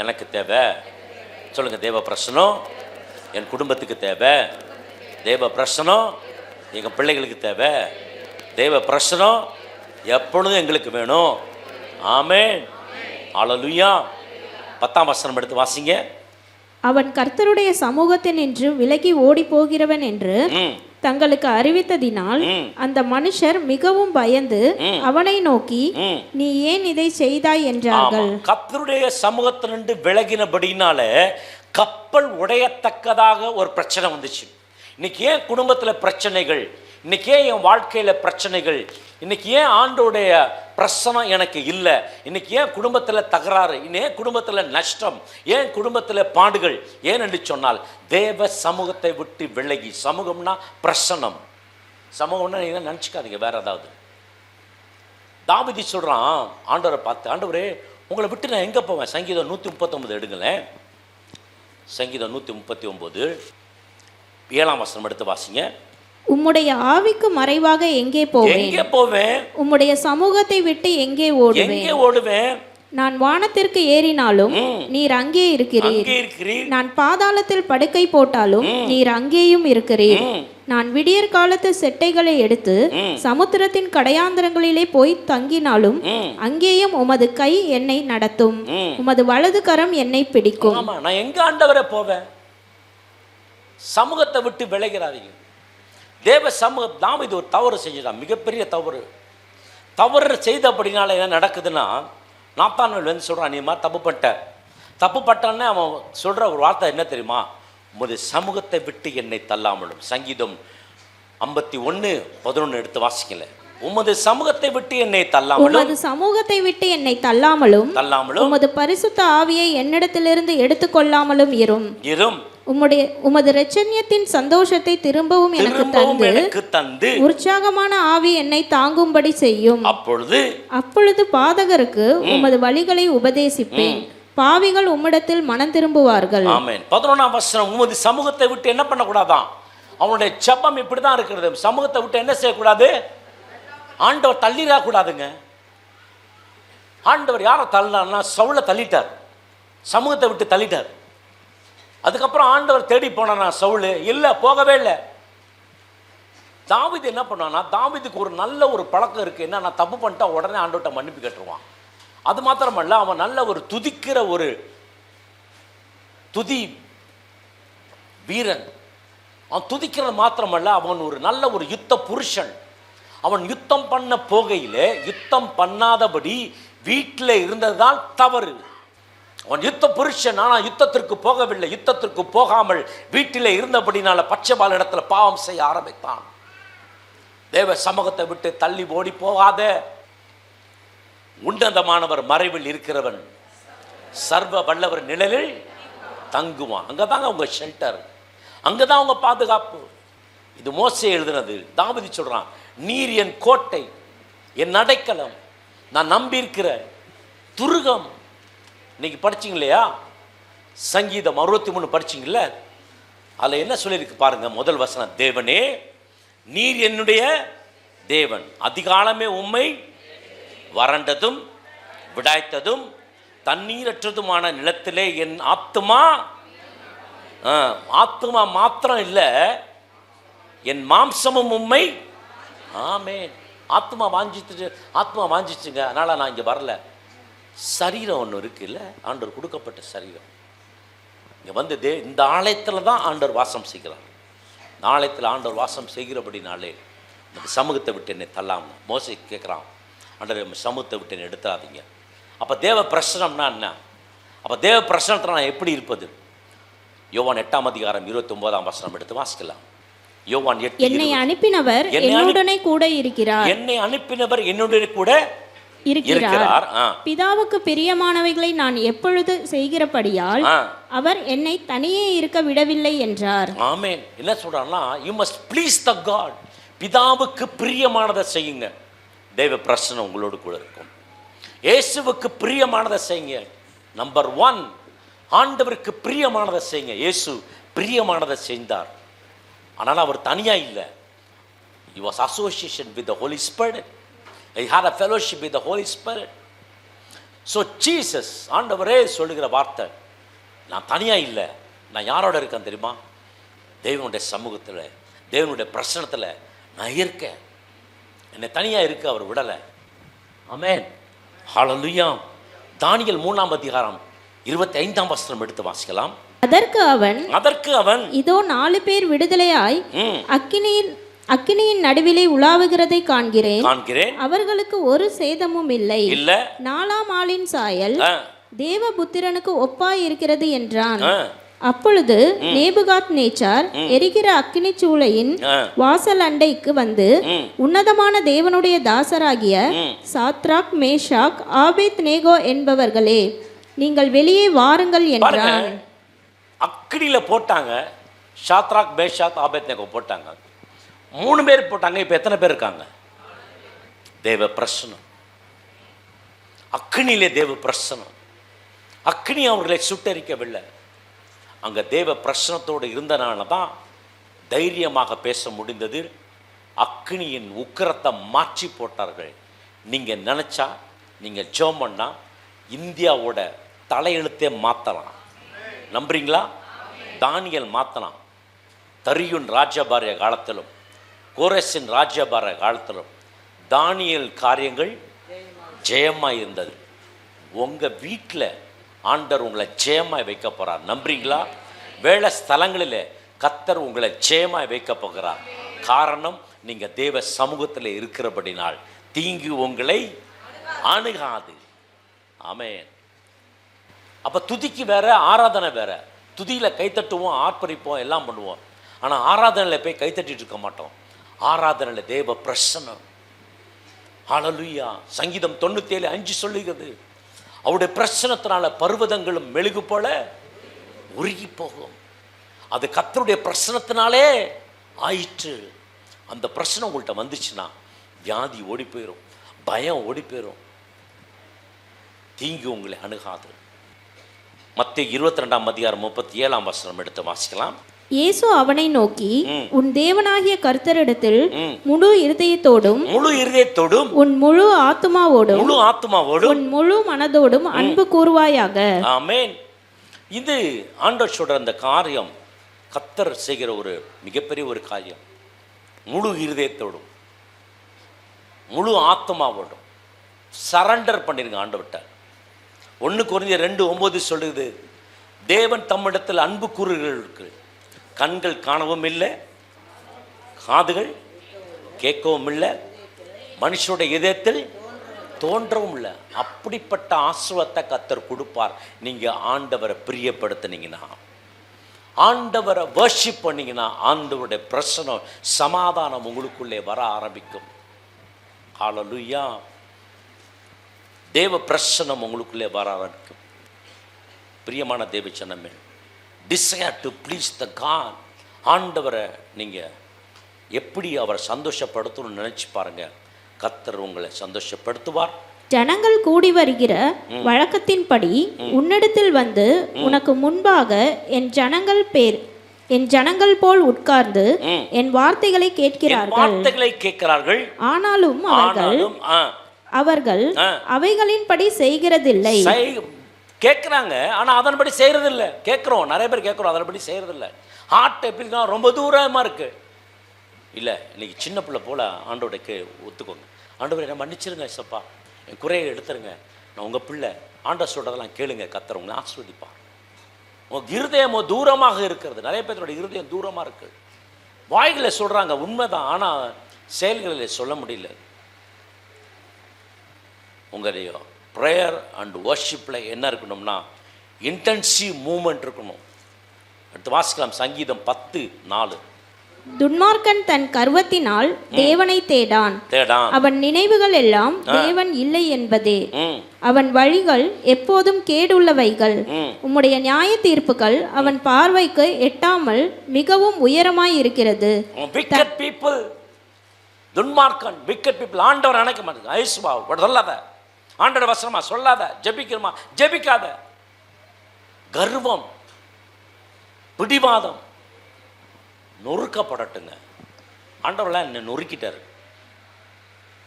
S1: எனக்கு தேவை. சொல்லுங்க, தேவ பிரசனம் என் குடும்பத்துக்கு தேவை. தேவ பிரசனம் எங்கள் பிள்ளைகளுக்கு தேவை. தேவ பிரசனம் எப்பொழுதும் எங்களுக்கு வேணும். ஆமென். ஹல்லேலூயா. 10ஆம் வசனம் எடுத்து வாசிங்க.
S3: அவன் கர்த்தருடைய சமூகத்தினின்று விலகி ஓடி போகிறவன் என்று தங்களுக்கு அறிவித்ததினால் அந்த மனுஷர் மிகவும் பயந்து அவனை நோக்கி, நீ ஏன் இதை செய்தாய் என்றார்கள்.
S1: கர்த்தருடைய சமூகத்தினின்று விலகினபடினால கப்பல் உடையத்தக்கதாக ஒரு பிரச்சனை வந்துச்சு. இன்னைக்கு ஏன் குடும்பத்தில் பிரச்சனைகள்? இன்னைக்கு ஏன் என் வாழ்க்கையில் பிரச்சனைகள்? இன்னைக்கு ஏன் ஆண்டோடைய பிரசனம் எனக்கு இல்லை? இன்னைக்கு ஏன் குடும்பத்தில் தகராறு? ஏன் குடும்பத்தில் நஷ்டம்? ஏன் குடும்பத்தில் பாடுகள்? ஏன் என்று சொன்னால் தேவ சமூகத்தை விட்டு விலகி. சமூகம்னா பிரசனம். சமூகம்னா நீங்கள் நினச்சிக்காதீங்க வேற ஏதாவது. தாவீது சொல்கிறான் ஆண்டவரை பார்த்து, ஆண்டவரே உங்களை விட்டு நான் எங்கே போவேன்? சங்கீதம் 139 எடுங்களேன். சங்கீதம் 139 7ஆம் வசனம் எடுத்து வாசிங்க.
S3: உம்முடைய ஆவிக்கு மறைவாக எங்கே போவேன்? உம்முடைய சமூகத்தை விட்டு எங்கே ஓடுவேன்? நான் வானத்திற்கு ஏறினாலும் நீர் அங்கே இருக்கிறீர். நான் பாதாளத்தில் படுக்கை போட்டாலும் நீர் அங்கேயும் இருக்கிறீர். நான் விடியற் காலத்து செட்டைகளை எடுத்து சமுத்திரத்தின் கடையாந்தரங்களிலே போய் தங்கினாலும் அங்கேயும் உமது கை என்னை நடத்தும், உமது வலது கரம் என்னை பிடிக்கும்.
S1: நான் எங்க ஆண்டவரை போவேன்? சமூகத்தை விட்டு விலகிறாதீங்க. தேவ சமூகம். தாவீது ஒரு தவறு செஞ்சிட்டான், மிகப்பெரிய தவறு செய்தபடினால என்ன நடக்குதுன்னா, நாத்தான்வேல் வந்து சொல்கிறான், நீ மாதிரி தப்பு பண்ணிட்டான்னு அவன் சொல்கிற ஒரு வார்த்தை என்ன தெரியுமா? உமது சமூகத்தை விட்டு என்னை தள்ளாமலும். சங்கீதம் 51:11 எடுத்து வாசிக்கல. உமது சமூகத்தை விட்டு என்னை தள்ளாமலும் உமது பரிசுத்த ஆவியை என்னிடத்திலிருந்து எடுத்துக்கொள்ளாமலும் இரும்.
S3: உமது இரட்சண்யத்தின் சந்தோஷத்தை திரும்பவும் எனக்கு தந்து உற்சாகமான ஆவி என்னை தாங்கும்படி செய்யும். அப்பொழுது பாதகருக்கு உமது வழிகளை உபதேசிப்பேன், பாவிகள் உம்மிடத்தில் மனம் திரும்புவார்கள்.
S1: ஆமென். 11ஆம் வசனம், உமது சமூகத்தை விட்டு என்ன பண்ணக்கூடாதான்? அவனுடைய ஜெபம் இப்படிதான் இருக்கிறது. சமூகத்தை விட்டு என்ன செய்யக்கூடாது? ஆண்டவர் தள்ளிடா கூடாதுங்க. ஆண்டவர் யாரை தள்ளினார்னா சவுலை தள்ளிட்டார், சமூகத்தை விட்டு தள்ளிட்டார். அதுக்கப்புறம் ஆண்டவர் தேடி போனானா சவுல்? இல்லை, போகவே இல்லை. தாவீது என்ன பண்ணான்னா, தாவீதுக்கு ஒரு நல்ல ஒரு பழக்கம் இருக்குது. என்ன, நான் தப்பு பண்ணிட்டா உடனே ஆண்டவர்கிட்ட மன்னிப்பு கேட்டுருவான். அது மாத்திரமல்ல, அவன் நல்ல ஒரு துதிக்கிற ஒரு துதி வீரன். அவன் துதிக்கிறது மாத்திரமல்ல, அவன் ஒரு நல்ல ஒரு யுத்த புருஷன். அவன் யுத்தம் பண்ண போகையிலே யுத்தம் பண்ணாதபடி வீட்டில் இருந்ததுதான் தவறு. அவன் யுத்த புருஷன், ஆனால் யுத்தத்திற்கு போகவில்லை. யுத்தத்திற்கு போகாமல் வீட்டிலே இருந்தபடினால பட்சபால இடத்துல பாவம் செய்ய ஆரம்பித்தான். தேவ சமூகத்தை விட்டு தள்ளி ஓடி போகாத. உன்னதமானவர் மறைவில் இருக்கிறவன் சர்வ வல்லவர் நிழலில் தங்குவான். அங்கதாங்க உங்க ஷெல்டர், அங்கதான் உங்க பாதுகாப்பு. இது மோசே எழுதுனது. தாவீது சொல்றான், நீர் என் கோட்டை, என் அடைக்கலம், நான் நம்பி இருக்கிற துருகம். இன்னைக்கு படிச்சிங்க இல்லையா, சங்கீதம் 63 படிச்சிங்கல்ல, அதில் என்ன சொல்லியிருக்கு பாருங்க. முதல் வசனம், தேவனே நீர் என்னுடைய தேவன், அதிகாலமே உம்மை வறண்டதும் விடாய்த்ததும் தண்ணீரற்றதுமான நிலத்திலே என் ஆத்துமா மாத்திரம் இல்லை, என் மாம்சமும் உம்மை. ஆமென். ஆத்மா வாஞ்சிச்சுங்க, அதனால் நான் இங்கே வரல. சரீரம் ஒன்று இருக்குல்ல, ஆண்டவர் கொடுக்கப்பட்ட சரீரம். இங்கே வந்து இந்த ஆலயத்தில் தான் ஆண்டவர் வாசம் செய்கிறார். இந்த ஆலயத்தில் ஆண்டவர் வாசம் செய்கிறபடினாலே இந்த சமூகத்தை விட்டு என்னை தள்ளாமல். மோசே கேட்குறான், ஆண்டவர் சமூகத்தை விட்டு என்னை எடுத்துறாதீங்க. அப்போ தேவ பிரசனம்னா என்ன? அப்போ தேவ பிரசனத்தில் நான் எப்படி இருப்பது? யோவான் 8ஆம் அதிகாரம் 29ஆம் வசனம் எடுத்து வாசிக்கலாம். யோவான் 8,
S3: என்னை அனுப்பினவர் என்னுடனே கூட இருக்கிறார்.
S1: என்னை அனுப்பினவர் என்னுடனே கூட இருக்கிறார்.
S3: பிதாவுக்கு பிரியமானவைகளை நான் எப்பொழுது செய்கிறபடியால் அவர் என்னை தனியே இருக்க விடவில்லை என்றார்.
S1: ஆமென். என்ன சொல்றாருன்னா, you must please the God. பிதாவுக்கு பிரியமானதை செய்யுங்க, தேவ பிரசன்னம் உங்களோடு கூட இருக்கும். இயேசுவுக்கு பிரியமானதை செய்யுங்க. நம்பர் 1, ஆண்டவருக்கு பிரியமானதை செய்யுங்க. இயேசு பிரியமானதை செய்தார், ஆனால் அவர் தனியாக இல்லை. He was association with the Holy Spirit. He had a fellowship with the Holy Spirit. So Jesus, ஆண்டவரே சொல்லுகிற வார்த்தை, நான் தனியாக இல்லை, நான் யாரோட இருக்கேன் தெரியுமா? தேவனுடைய சமூகத்தில், தேவனுடைய பிரசனத்தில் நான் இருக்கேன். என்னை தனியாக இருக்க அவர் விடலை. ஆமென். ஹல்லேலூயா. தானியேல் 3ஆம் அதிகாரம் 25ஆம் வசனம் எடுத்து வாசிக்கலாம்.
S3: அதற்கு அவன் இதோ 4 பேர் விடுதலையாய் அக்கினியின் நடுவிலே உலாவுகிறதை காண்கிறேன். அவர்களுக்கு ஒரு சேதமும் இல்லை. 4ஆம் ஆளின் சாயல் தேவபுத்திரனுக்கு ஒப்பாய் இருக்கிறது என்றான். அப்பொழுது நேபுகாத் நேச்சார் எரிகிற அக்கினி சூளையின் வாசல் அண்டைக்கு வந்து, உன்னதமான தேவனுடைய தாசராகிய சாத்ராக், மேஷாக், ஆபேத் நேகோ என்பவர்களே, நீங்கள் வெளியே வாருங்கள் என்றான்.
S1: அக்கினியில் போட்டாங்க. சாத்ராக், மேஷாக், ஆபேத் நேகோ போட்டாங்க. 3 பேர் போட்டாங்க. இப்போ எத்தனை பேர் இருக்காங்க? தேவ பிரசனம். அக்கினியிலே தேவ பிரசனம். அக்கினி அவர்களை சுட்டரிக்கவில்லை. அங்கே தேவ பிரசனத்தோடு இருந்தனால தான் தைரியமாக பேச முடிந்தது. அக்கினியின் உக்கிரத்தை மாற்றி போட்டார்கள். நீங்கள் நினச்சா, நீங்கள் ஜெபம் பண்ணா இந்தியாவோட தலையெழுத்தே மாற்றலாம். நம்புறீங்களா? தானியல் மாற்றலாம். தரியுன் ராஜ்யபாரிய காலத்திலும் கோரேசின் ராஜ்யபார காலத்திலும் தானியல் காரியங்கள் ஜெயமாக இருந்தது. உங்கள் வீட்டில் ஆண்டவர் உங்களை ஜெயமாய் வைக்க போகிறார். நம்புறீங்களா? வேலை ஸ்தலங்களில் கர்த்தர் உங்களை ஜெயமாய் வைக்க போகிறார். காரணம், நீங்கள் தேவ சமூகத்தில் இருக்கிறபடினால் தீங்கு உங்களை அணுகாது. ஆமென். அப்போ துதிக்கு வேற, ஆராதனை வேற. துதியில் கைத்தட்டுவோம், ஆர்ப்பரிப்போம், எல்லாம் பண்ணுவோம். ஆனால் ஆராதனையில் போய் கைத்தட்டிட்டு இருக்க மாட்டோம். ஆராதனையில் தேவ பிரசன்னம். ஹல்லேலூயா. சங்கீதம் 97:5 சொல்லுகிறது, அவருடைய பிரசனத்தினால பர்வதங்களும் மெழுகு போல உருகி போகும். அது கர்த்தருடைய பிரசனத்தினாலே ஆயிற்று. அந்த பிரச்சனை உங்கள்கிட்ட வந்துச்சுன்னா வியாதி ஓடி போயிடும், பயம் ஓடி போயிடும், தீங்கு உங்களை அணுகாது. மத்தேயு 22:37 எடுத்து வாசிக்கலாம்.
S3: இயேசு அவனை நோக்கி, உன் தேவனாகிய கர்த்தரிடத்தில் முழு இருதயத்தோடும் உன் முழு ஆத்துமாவோடும் உன் முழு மனதோடும் அன்பு கூறுவாயாக.
S1: ஆமென். இது ஆண்டவர் சொல்ற அந்த காரியம், கர்த்தர் செய்கிற ஒரு மிகப்பெரிய ஒரு காரியம். முழு இருதயத்தோடும் முழு ஆத்மாவோடும் சரண்டர் பண்ணிருங்க ஆண்டவர்கிட்ட. 1 கொரிந்தியர் 2:9 சொல்லுது, தேவன் தம்மிடத்தில் அன்பு கூறுகிறவர்களுக்கு கண்கள் காணவும் இல்லை, காதுகள் கேட்கவும் இல்லை, மனுஷனுடைய இதயத்தில் தோன்றவும் இல்லை. அப்படிப்பட்ட ஆசீர்வாதத்தை கர்த்தர் கொடுப்பார். நீங்கள் ஆண்டவரை பிரியப்படுத்தினீங்கன்னா, ஆண்டவரை வர்ஷிப் பண்ணிங்கன்னா, ஆண்டவருடைய பிரசனம் சமாதானம் உங்களுக்குள்ளே வர ஆரம்பிக்கும். ஹல்லேலூயா. தேவ பிரசனம் உங்களுக்குள்ளே வர ஆரம்பிக்கும். பிரியமான தேவ ஜனமே, desire to please the God. ஆண்டவரை நீங்கள் எப்படி அவரை சந்தோஷப்படுத்தணும்னு நினச்சி பாருங்கள். கர்த்தர் உங்களை சந்தோஷப்படுத்துவார்.
S3: ஜனங்கள் கூடி வருகிற வழக்கத்தின்படி உன்னிடத்தில் வந்து உனக்கு முன்பாக என் ஜனங்கள் போல் உட்கார்ந்து என் வார்த்தைகளை கேட்கிறார்கள். ஆனாலும் அவர்கள் அவைகளின்படி செய்கிறதில்லை.
S1: கேட்குறாங்க, ஆனால் அதன்படி செய்கிறதில்ல. கேட்குறோம், நிறைய பேர் கேட்குறோம், அதன்படி செய்கிறதில்ல. ஹார்ட் எப்படின்னா ரொம்ப தூரமாக இருக்குது. இல்லை, இன்னைக்கு சின்ன பிள்ளை போல் ஆண்டோடைக்கு ஒத்துக்கோங்க. ஆண்டவரை என்ன மன்னிச்சிருங்க சப்பா, என் குறையை எடுத்துருங்க, நான் உங்கள் பிள்ளை. ஆண்டவர் சொல்கிறதெல்லாம் கேளுங்க, கர்த்தர் உங்களை ஆசீர்வதிப்பார். உங்கள் இருதயம் தூரமாக இருக்கிறது. நிறைய பேரோட இருதயம் தூரமாக இருக்குது. வாய்களில் சொல்கிறாங்க, உண்மைதான், ஆனால் செயல்களில் சொல்ல முடியல. உங்களுடைய ப்ரேயர் அண்ட் வர்ஷிப்பில் என்ன இருக்கணும்னா இன்டென்சிவ் மூமெண்ட் இருக்கணும். அடுத்து வாசிக்கலாம், சங்கீதம் 10:4.
S3: துன்மார்க்கன் தன் கர்வத்தினால் தேவனை தேடான், அவன் நினைவுகள் எல்லாம் தேவன் இல்லை என்பதே. அவன் வழிகள் எப்போதும் கேடுள்ளவைகள், உம்முடைய நியாய தீர்ப்புகள் அவன் பார்வைக்கு எட்டாமல் மிகவும் உயரமாய் இருக்கிறது.
S1: துன்மார்க்கன், wicked people, ஆண்டவர் நினைக்க மாட்டேங்க. ஐசுவா சொல்லாத, ஆண்டவர் வசனமா சொல்லாத, ஜெபிக்கிறமா ஜெபிக்காத. கர்வம், பிடிவாதம் நொறுக்கப்படட்டுங்க. ஆண்டவரெல்லாம் என்னை நொறுக்கிட்டார்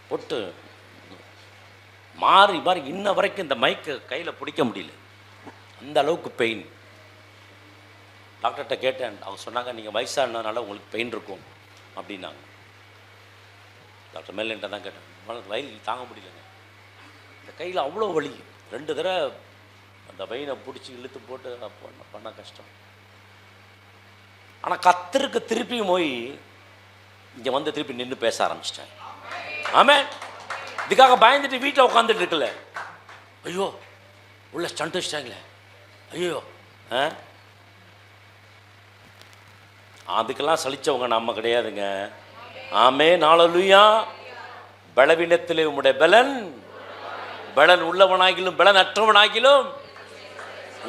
S1: போட்டு மாறி மாறி இன்ன வரைக்கும் இந்த மைக்கை கையில் பிடிக்க முடியல, அந்த அளவுக்கு பெயின். டாக்டர்கிட்ட கேட்டேன், அவங்க சொன்னாங்க நீங்கள் வயசானதுனால உங்களுக்கு பெயின் இருக்கும் அப்படின்னாங்க. டாக்டர் மேலேன்ட்ட தான் கேட்டேன், வயல் தாங்க முடியலங்க, இந்த கையில் அவ்வளோ வலி. 2 தடவை அந்த வெயினை பிடிச்சி இழுத்து போட்டு பண்ண கஷ்டம். ஆனால் கர்த்தருக்கு திருப்பியும் போய் இங்கே வந்து திருப்பி நின்று பேச ஆரம்பிச்சிட்டேன். ஆமென். இதுக்காக பயந்துட்டு வீட்டில் உட்காந்துட்டு இருக்குல்ல, ஐயோ உள்ள ஸ்டண்ட் வச்சிட்டாங்களே, ஐயோ. அதுக்கெல்லாம் சலிச்சவங்க நம்ம கிடையாதுங்க. ஆமென். ஹல்லேலூயா. பலவீனத்திலே உம்முடைய பலன் உள்ளவனாகிலும் பலன் அற்றவனாகிலும்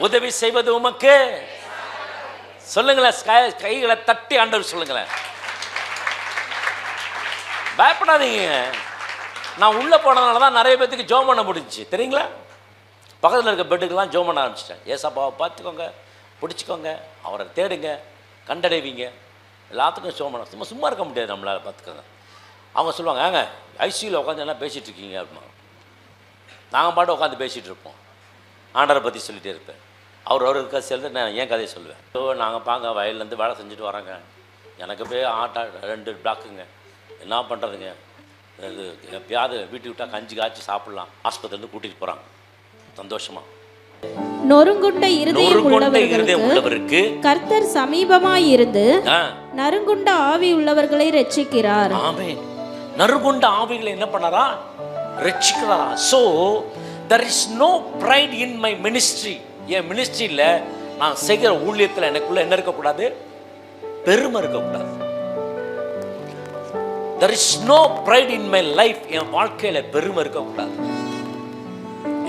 S1: உதவி செய்வது உமக்கு. சொல்லுங்களேன், கைகளை தட்டி ஆண்டவர் சொல்லுங்களேன். பயப்படாதீங்க. நான் உள்ளே போனதுனால தான் நிறைய பேத்துக்கு ஜோம் பண்ண முடிஞ்சிச்சு தெரியுங்களா. பக்கத்தில் இருக்க பெட்டுக்கெல்லாம் ஜோம் பண்ண ஆரம்பிச்சிட்டேன். ஏசப்பாவை பார்த்துக்கோங்க, பிடிச்சிக்கோங்க, அவரை தேடுங்க, கண்டடைவீங்க, எல்லாத்துக்கும் ஜோம் பண்ண. சும்மா இருக்க முடியாது நம்மளால், பார்த்துக்கோங்க. அவங்க சொல்லுவாங்க, ஏங்க ஐசியூவில் உட்காந்து என்ன பேசிகிட்டு இருக்கீங்க அப்படின்னா, நாங்கள் பாட்டு உட்காந்து பேசிகிட்டு இருப்போம். ஆண்டரை பற்றி சொல்லிகிட்டே இருப்பேன். அவர் கதை சொல்லிட்டு நான் ஏன் கதையை சொல்லுவேன். ஸோ நாங்கள் பாங்க வயல்லேருந்து வேலை செஞ்சுட்டு வரோங்க, எனக்கு போய் ஆட்டா 2 பிளாக்குங்க, என்ன பண்ணுறதுங்க, இது எப்பயாவது வீட்டுக்கு விட்டால் கஞ்சி காய்ச்சி சாப்பிட்லாம். ஆஸ்பத்திரிலேருந்து கூட்டிகிட்டு போகிறாங்க சந்தோஷமாக.
S3: நொறுங்குண்ட இருதயம் உள்ளவருக்கு கர்த்தர் சமீபமாய் இருந்து நறுங்குண்ட ஆவி உள்ளவர்களை ரட்சிக்கிறார்.
S1: ஆமென். நறுங்குண்ட ஆவிகளை என்ன பண்ணாரா? ரட்சிக்கிறாரா. So there is no pride in my ministry. என் மினிஸ்ட்ரியில் நான் செய்கிற ஊழியத்தில் எனக்குள்ள என்ன இருக்கக்கூடாது? பெருமை இருக்கக்கூடாது. there is no pride in my life. என் வாழ்க்கையில் பெருமை இருக்கக்கூடாது.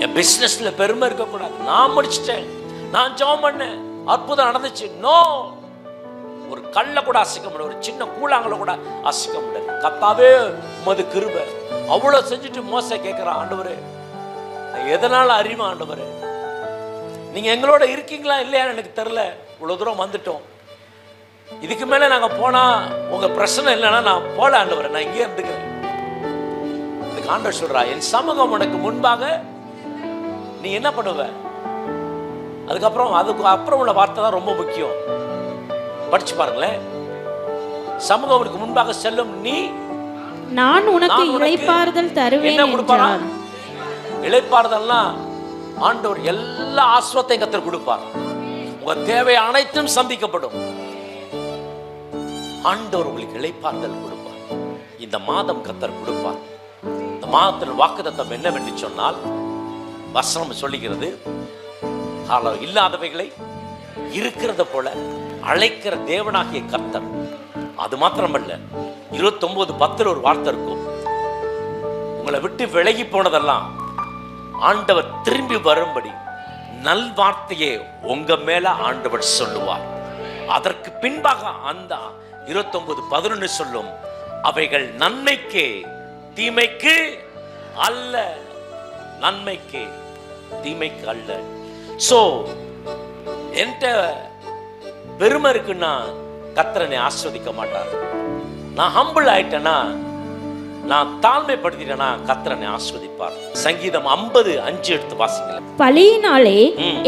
S1: என் பிஸ்னஸ்ல பெருமை இருக்கக்கூடாது. நான் முடிச்சிட்டேன், நான் ஜெபம் பண்ணேன், அற்புதம் நடந்துச்சு. நோ, ஒரு கல்லை கூட அசைக்க முடியாது, ஒரு சின்ன கூழாங்கலை கூட அசைக்க முடியாது. கர்த்தாவே உமது கிருபை. அவ்வளோ செஞ்சுட்டு மோசே கேட்குறான், ஆண்டவரே எதனால அறிவு ஆண்டவரே, நீங்க எங்களோட இருக்கீங்களா இல்லையான்னு எனக்கு தெரியல, இவ்வளோ தூரம் வந்துட்டோம், இதுக்கு மேலே நாங்கள் போனால் உங்கள் பிரச்சனை இல்லைன்னா நான் போல ஆண்டவரே, நான் இங்கே இருந்துக்கிறேன். அதுக்கு ஆண்டவர் சொல்றா, என் சமூகம் உனக்கு முன்பாக நீ என்ன பண்ணுவ? அதுக்கு அப்புறம் உள்ள வார்த்தை தான் ரொம்ப முக்கியம். படிச்சு பாருங்களேன். சமூகம் உனக்கு முன்பாக செல்லும், நீ
S3: நான் உனக்கு இளைப்பாறுதல் தருவேன்.
S1: என்ன கொடுப்பாரா? இளைப்பாறுதல்னா ஆண்டவர் எல்லா ஆசீர்வாதத்தையும் கர்த்தர் கொடுப்பார். உங்க தேவை அனைத்தும் சந்திக்கப்படும். ஆண்டவர் உங்களுக்கு இளைப்பாறுதல் கொடுப்பார். இந்த மாதம் கர்த்தர் கொடுப்பார். இந்த மாதத்தின் வாக்குத்தத்தம் என்னவென்று சொன்னால், வசனம் சொல்லுகிறது, இல்லாதவைகளை இருக்கிறத போல அழைக்கிற தேவனாகிய கர்த்தர். அது மாத்திரமல்ல, 29:10 ஒரு வார்த்தை இருக்கும், உங்களை விட்டு விலகி போனதெல்லாம் ஆண்டவர் திரும்பி வரும்படி நல் வார்த்தையே உங்க மேல ஆண்டவர் சொல்லுவார். அதற்கு பின்பாக அந்த 29:11 சொல்லும், அவைகள் நன்மைக்கே தீமைக்கு அல்ல. நன்மைக்கே தீமைக்கு அல்ல. சோ என்கிட்ட பெருமை இருக்குன்னா கர்த்தரனை ஆஸ்வதிக்க மாட்டார். நான் ஹம்பிள் ஆயிட்டேன்னா, நான் தாழ்மைப்படுத்திட்டேன்னா கர்த்தரனை ஆஸ்வதிப்பார். சங்கீதம் 50:5 எடுத்து வாசிக்கல.
S3: பலியினாலே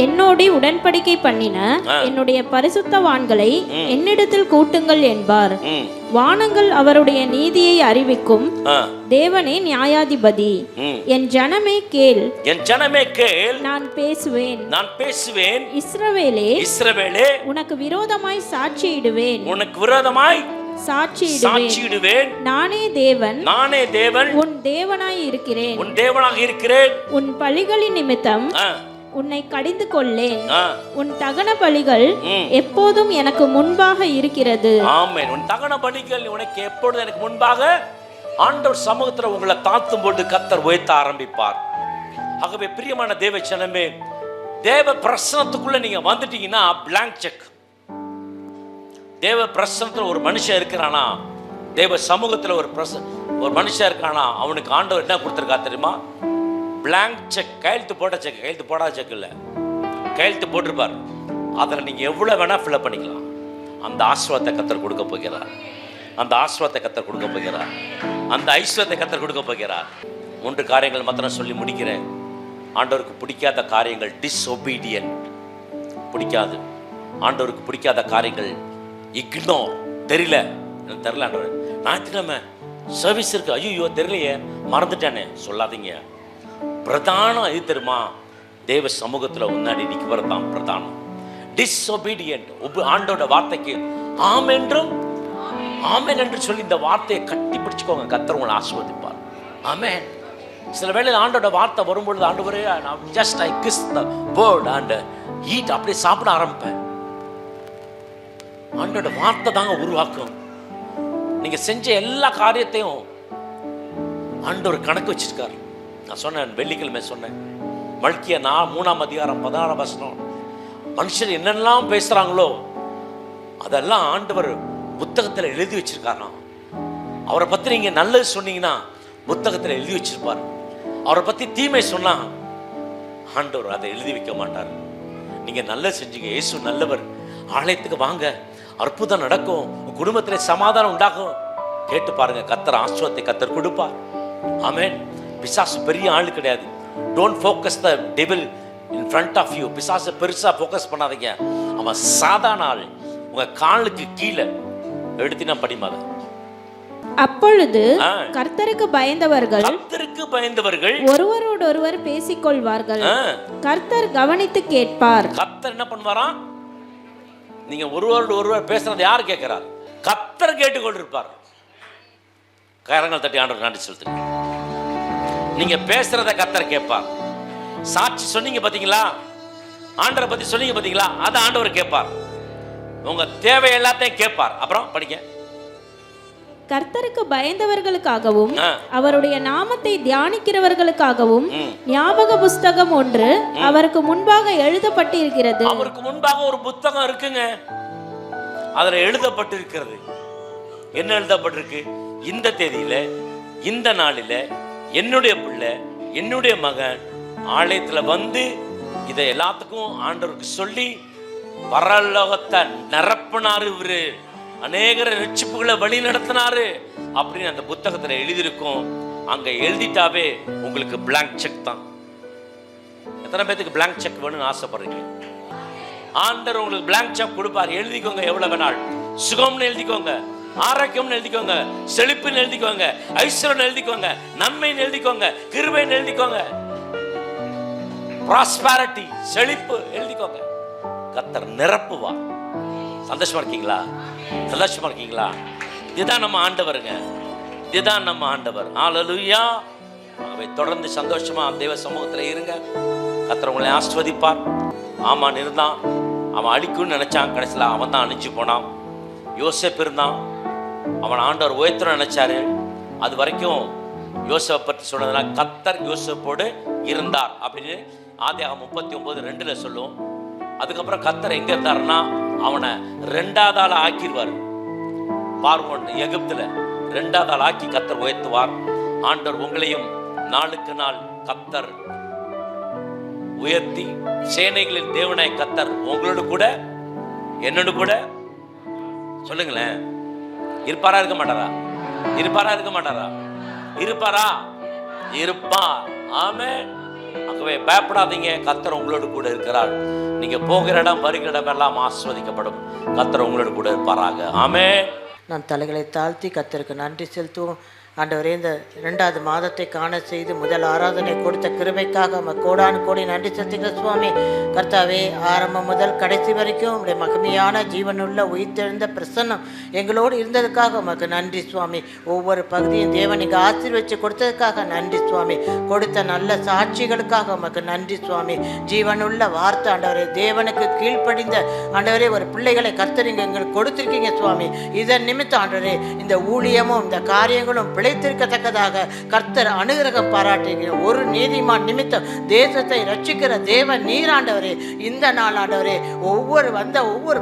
S3: என்னோட உடன்படிக்கை பண்ணின என்னுடைய பரிசுத்தவான்களை என்னிடத்தில் கூட்டுங்கள் என்பார். வானங்கள் அவருடைய நீதியை அறிவிக்கும். தேவனே நியாயாதிபதி. என் ஜனமே கேள்,
S1: என் ஜனமே கேள்,
S3: நான் பேசுவேன்,
S1: நான் பேசுவேன்.
S3: இஸ்ரவேலே,
S1: இஸ்ரவேலே,
S3: உனக்கு விரோதமாய் சாட்சியிடுவேன்,
S1: உனக்கு விரோதமாய்
S3: சாட்சியிடுவேன். நானே தேவன்,
S1: நானே தேவன்,
S3: உன் தேவனாய் இருக்கிறேன்,
S1: உன் தேவனாக இருக்கிறேன்.
S3: உன் பலிகளின் நிமித்தம் உன்னை கடிந்து கொள்ளேன். உன் தகன பலிகள் எப்போதும் எனக்கு முன்பாக இருக்கிறது.
S1: ஆமென். உன் தகன பலிகள் உனக்கு எப்பொழுதும் எனக்கு முன்பாக. ஆண்டவர் சமூகத்துல உங்களை தாழ்த்தும் போது கர்த்தர் உயர்த்த ஆரம்பிப்பார். ஆகவே பிரியமான தேவ ஜனமே, தேவ பிரசன்னத்துக்குள்ள நீங்க வந்துட்டீங்கன்னா பிளாங்க் செக். தேவ பிரசன்னத்துல ஒரு மனுஷன் இருக்கிறானா, தேவ சமூகத்துல ஒரு மனுஷன் இருக்கானா, அவனுக்கு ஆண்டவர் என்ன கொடுத்திருக்கா தெரியுமா? Blank cheque. கையெழுத்து போட்ட செக், கையெழுத்து போடாத செக் இல்லை, கையெழுத்து போட்டிருப்பார். அதில் நீங்கள் எவ்வளோ வேணால் ஃபில்அப் பண்ணிக்கலாம். அந்த ஆசீர்வாதத்தை கர்த்தர் கொடுக்க போகிறார். அந்த ஆசீர்வாதத்தை கர்த்தர் கொடுக்க போகிறார். அந்த ஐஸ்வர்யத்தை கர்த்தர் கொடுக்க போகிறார். 3 காரியங்கள் மாத்திரம் சொல்லி முடிக்கிறேன். ஆண்டவருக்கு பிடிக்காத காரியங்கள் டிஸ்ஒபீடியன்ட், பிடிக்காது. ஆண்டவருக்கு பிடிக்காத காரியங்கள் இக்னோர். தெரியல, எனக்கு தெரியல ஆண்டவர், ஞாயிற்றுக்கிழமை சர்வீஸ் இருக்கு, ஐயோ தெரியலையே, மறந்துட்டேனே சொல்லாதீங்க. பிரதானம் இது தெரியுமா? தேவ சமூகத்தில் முன்னாடி நிற்கிறது தான் பிரதானம். டிஸ்ஒபீடியன்ட், ஆண்டோட வார்த்தைக்கு ஆமென்றும் ஆமென் என்று சொல்லி இந்த வார்த்தையை கட்டி பிடிச்சுக்கோங்க. கர்த்தர் உங்களை ஆசீர்வதிப்பார். ஆமென். சில வேளையில் ஆண்டோட வார்த்தை வரும்பொழுது, ஆண்டவரே just I kiss the word and eat, அப்படியே சாப்பிட ஆரம்பிப்பேன். ஆண்டோட வார்த்தை தாங்க உருவாக்கும். நீங்க செஞ்ச எல்லா காரியத்தையும் ஆண்டவர் கணக்கு வச்சிருக்காரு. நான் சொன்னேன், வெள்ளிக்கிழமை சொன்னேன், மல்கியா 3:16 மனுஷர் என்னெல்லாம் பேசுறாங்களோ அதெல்லாம் ஆண்டவர் புத்தகத்தில் எழுதி வச்சிருக்காராம். அவரை பத்தி நீங்க நல்லது சொன்னீங்கன்னா புத்தகத்தில் எழுதி வச்சிருப்பார். அவரை பத்தி தீமை சொன்னா ஆண்டவர் அதை எழுதி வைக்க மாட்டார். நீங்க நல்ல செஞ்சீங்க, இயேசு நல்லவர், ஆலயத்துக்கு வாங்க, அற்புதம் நடக்கும், உங்க குடும்பத்திலே சமாதானம் உண்டாகும், கேட்டு பாருங்க, கர்த்தர் ஆசீர்வாதத்தை கர்த்தர் கொடுப்பார். ஆமென். பிசாசு பெரிய ஆளு கிடையாது. Don't focus the devil in front of you. பிசாசு பெருசா ஃபோக்கஸ் பண்ணாதீங்க. அவன் சாதாரண ஆள். உங்க காலுக்கு கீழே எடுத்தினா படிமாத.
S3: அப்பொழுது கர்த்தருக்கு பயந்தவர்கள் ஒருவரோடொருவர் பேசிக்கொள்வார்கள். கர்த்தர் கவனித்து கேட்பார்.
S1: கர்த்தர் என்ன பண்ணுவாராம்? நீங்க ஒருவரோடு ஒருவர் பேசுறது யார் கேட்கிறார்? கர்த்தர் கேட்டுக்கொண்டிருப்பார். கரங்கள் தட்டி ஆண்டவர் நன்றி செலுத்துங்க. நீங்க பேசுறத கர்த்தர் கேட்பார். சாட்சி சொன்னீங்க பாத்தீங்களா, ஆண்டவரை பத்தி சொன்னீங்க பாத்தீங்களா, அதை ஆண்டவர் கேட்பார். உங்க தேவை எல்லாத்தையும் கேட்பார். அப்புறம் படிங்க.
S3: கர்த்தருக்கு பயந்தவர்களுக்காகவும் அவருடைய நாமத்தை தியானிக்கிறவர்களுக்காகவும் ஞாபக புஸ்தகம் ஒன்று அவருக்கு முன்பாக எழுதப்பட்டிருக்கிறது.
S1: அவருக்கு முன்பாக ஒரு புத்தகம் இருக்குங்க, அதுல எழுதப்பட்டிருக்கிறது. என்ன எழுதப்பட்டிருக்கு? இந்த தேதியில இந்த நாளில என்னுடைய பிள்ளை என்னுடைய மகன் ஆலயத்துல வந்து இதை எல்லாத்துக்கும் ஆண்டவருக்கு சொல்லி பரலோகத்தை நிரப்பினாரு, இவரு அநேகர ரட்சிப்புகளை வழி நடத்தினாரு அப்படின்னு அந்த புத்தகத்துல எழுதியிருக்கும். அங்க எழுதிட்டாவே உங்களுக்கு பிளாங்க் செக் தான். எத்தனை பேருக்கு பிளாங்க் செக் வேணும்னு ஆசைப்படுறீங்க? ஆண்டவர் உங்களுக்கு பிளாங்க் செக் கொடுப்பார். எழுதிக்கோங்க, எவ்வளவு வேணால். சுகம்னு எழுதிக்கோங்க, ஆரோக்கியம்னு எழுதிக்கோங்க, செழிப்புன்னு எழுதிக்கோங்க, ஐஸ்வர்யம் எழுதிக்கோங்க, நன்மைன்னு எழுதிக்கோங்க, கிருபைன்னு எழுதிக்கோங்க, ப்ராஸ்பரிட்டி செழிப்பு எழுதிக்கோங்க. கர்த்தர் நிரப்புவார். சந்தோஷமா இருக்கீங்களா? சந்தோஷமா இருக்கீங்களா? இதுதான் நம்ம ஆண்டவருங்க, இதுதான் நம்ம ஆண்டவர். ஹல்லேலூயா. ஆகவே தொடர்ந்து சந்தோஷமா தேவ சமூகத்தில் இருங்க. கர்த்தர் உங்களை ஆசீர்வதிப்பார். ஆமான் இருந்தான், அவன் அழிக்கும்னு நினைச்சான், கடைசியில் அவன் தான் அழிஞ்சு போனான். யோசேப்பு இருந்தான், அவன் ஆண்டவர் உயர்த்தணும்னு நினைச்சாரு. அது வரைக்கும் யோசேப்பை பற்றி சொன்னதுனா கர்த்தர் யோசேப்போடு இருந்தார் அப்படின்னு ஆதியாகமம் 39:2 சொல்லுவோம். அதுக்கப்புறம் கர்த்தர் எங்க இருந்தாருன்னா அவனை 2வது ஆள் ஆக்கிடுவார். பார்வோன் எகிப்துல 2வது ஆள் ஆக்கி கர்த்தர் உயர்த்துவார். ஆண்டவர் உங்களையும் நாளுக்கு நாள் கர்த்தர் உயர்த்தி சேனைகளின் தேவனாய் கர்த்தர் உங்களோடு கூட என்னோடு கூட சொல்லுங்களேன் இருப்பாரா இருக்க மாட்டாரா? இருப்பாரா இருக்க மாட்டாரா? இருப்பாரா? இருப்பார். ஆமென். ஆகவே பயப்படாதீங்க, கர்த்தர் உங்களோடு கூட இருக்கிறார். நீங்க போகிற இடம் வருகிற இடம் எல்லாம் ஆஸ்வதிக்கப்படும். கர்த்தர் உங்களோடு கூட இருப்பாராக. ஆமென்.
S2: நாம் தலைகளை தாழ்த்தி கர்த்தருக்கு நன்றி செலுத்துவோம். ஆண்டவரே, இந்த 2வது மாதத்தை காண செய்து முதல் ஆராதனை கொடுத்த கிருபைக்காக கோடானு கோடி நன்றி செலுத்துகிற சுவாமி. கர்த்தாவே, ஆரம்பம் முதல் கடைசி வரைக்கும் உங்களுடைய மகிமையான ஜீவனுள்ள உயிர்த்தெழுந்த பிரசன்னம் எங்களோடு இருந்ததுக்காக உமக்கு நன்றி சுவாமி. ஒவ்வொரு பகுதியும் தேவன் இங்கே ஆசீர்வதித்து கொடுத்ததுக்காக நன்றி சுவாமி. கொடுத்த நல்ல சாட்சிகளுக்காக உமக்கு நன்றி சுவாமி. ஜீவனுள்ள வார்த்தை ஆண்டவரே, தேவனுக்கு கீழ்ப்படிந்த ஆண்டவரே ஒரு பிள்ளைகளை கர்த்தர் இங்கே எங்களுக்கு கொடுத்துருக்கீங்க சுவாமி. இதன் நிமித்தம் ஆண்டவரே இந்த ஊழியமும் இந்த காரியங்களும் பிழைத்திருக்கத்தக்கதாக கர்த்தர் அனுகிரகம் பாராட்டுகிறேன். ஒரு நீதிமான் நிமித்தம் தேசத்தை ரட்சிக்கிற தேவன் நீராண்டவரே, இந்த நாள் ஆண்டவரே ஒவ்வொரு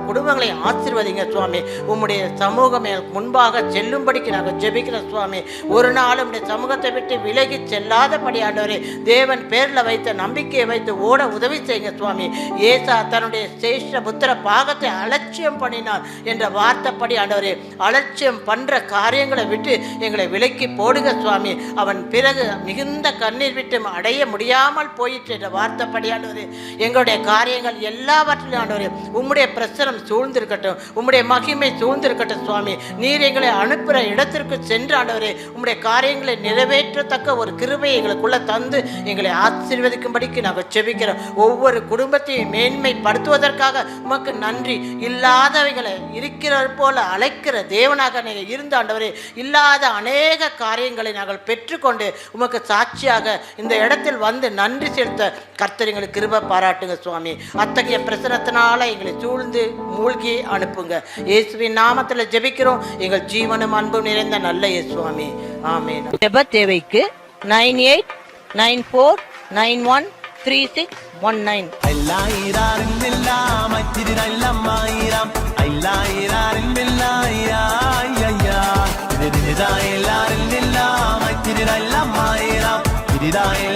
S2: குடும்பங்களையும் ஆசீர்வதிங்க சுவாமி. உம்முடைய சமூகம் முன்பாக செல்லும்படிக்கு நாங்கள் ஜெபிக்கிறோம் சுவாமி. ஒரு நாளும் உடைய சமூகத்தை விட்டு விலகி செல்லாதபடி ஆண்டவரே தேவன் பேரில் வைத்த நம்பிக்கையை வைத்து ஓட உதவி செய்யுங்க சுவாமி. ஏசா தன்னுடைய சேஷ்ட புத்திர பாகத்தை அலட்சியம் பண்ணினார் என்ற வார்த்தைப்படி ஆண்டவரே அலட்சியம் பண்ற காரியங்களை விட்டு எங்களை விலக்கி போடுங்க சுவாமி. அவன் பிறகு மிகுந்த கண்ணீர் விட்டு அடைய முடியாமல் போயிற்று என்ற வார்த்தைப்படி ஆண்டவரே எங்களுடைய காரியங்கள் எல்லாவற்றிலும் ஆண்டவரே உம்முடைய பிரசனம் சூழ்ந்திருக்கட்டும், உம்முடைய மகிமை சூழ்ந்திருக்கட்டும் சுவாமி. நீர் எங்களை அனுப்புகிற இடத்திற்கு சென்று ஆண்டவரே உம்முடைய காரியங்களை நிறைவேற்றத்தக்க ஒரு கிருபையை எங்களுக்குள்ள தந்து எங்களை ஆசீர்வதிக்கும்படிக்கு நாங்கள் செபிக்கிறோம். ஒவ்வொரு குடும்பத்தையும் மேன்மைப்படுத்துவதற்காக உமக்கு நன்றி. இல்லாதவைகளை இருக்கிறது போல அழைக்கிற தேவனாக நீங்கள் இருந்த ஆண்டவரே, இல்லாத அநேக காரியங்களை நாங்கள் பெற்றுக்கொண்டு உமக்கு சாட்சியாக இந்த இடத்தில் வந்து நன்றி செலுத்த கர்த்தர் எங்களுக்கு கிருபை பாராட்டுங்க சுவாமி. அத்தகைய பிரசனத்தினால எங்களை சூழ்ந்து மூழ்கி அனுப்புங்க. இயேசுவின் நாமத்தில் ஜெபிக்கிறோம் எங்கள் ஜீவனும் அன்பும் நிறைந்த நல்ல இயேசுவாமி. ஆமென். ஜெப தேவைக்கு 9894913619.
S4: எல்லாரும் பிதாயே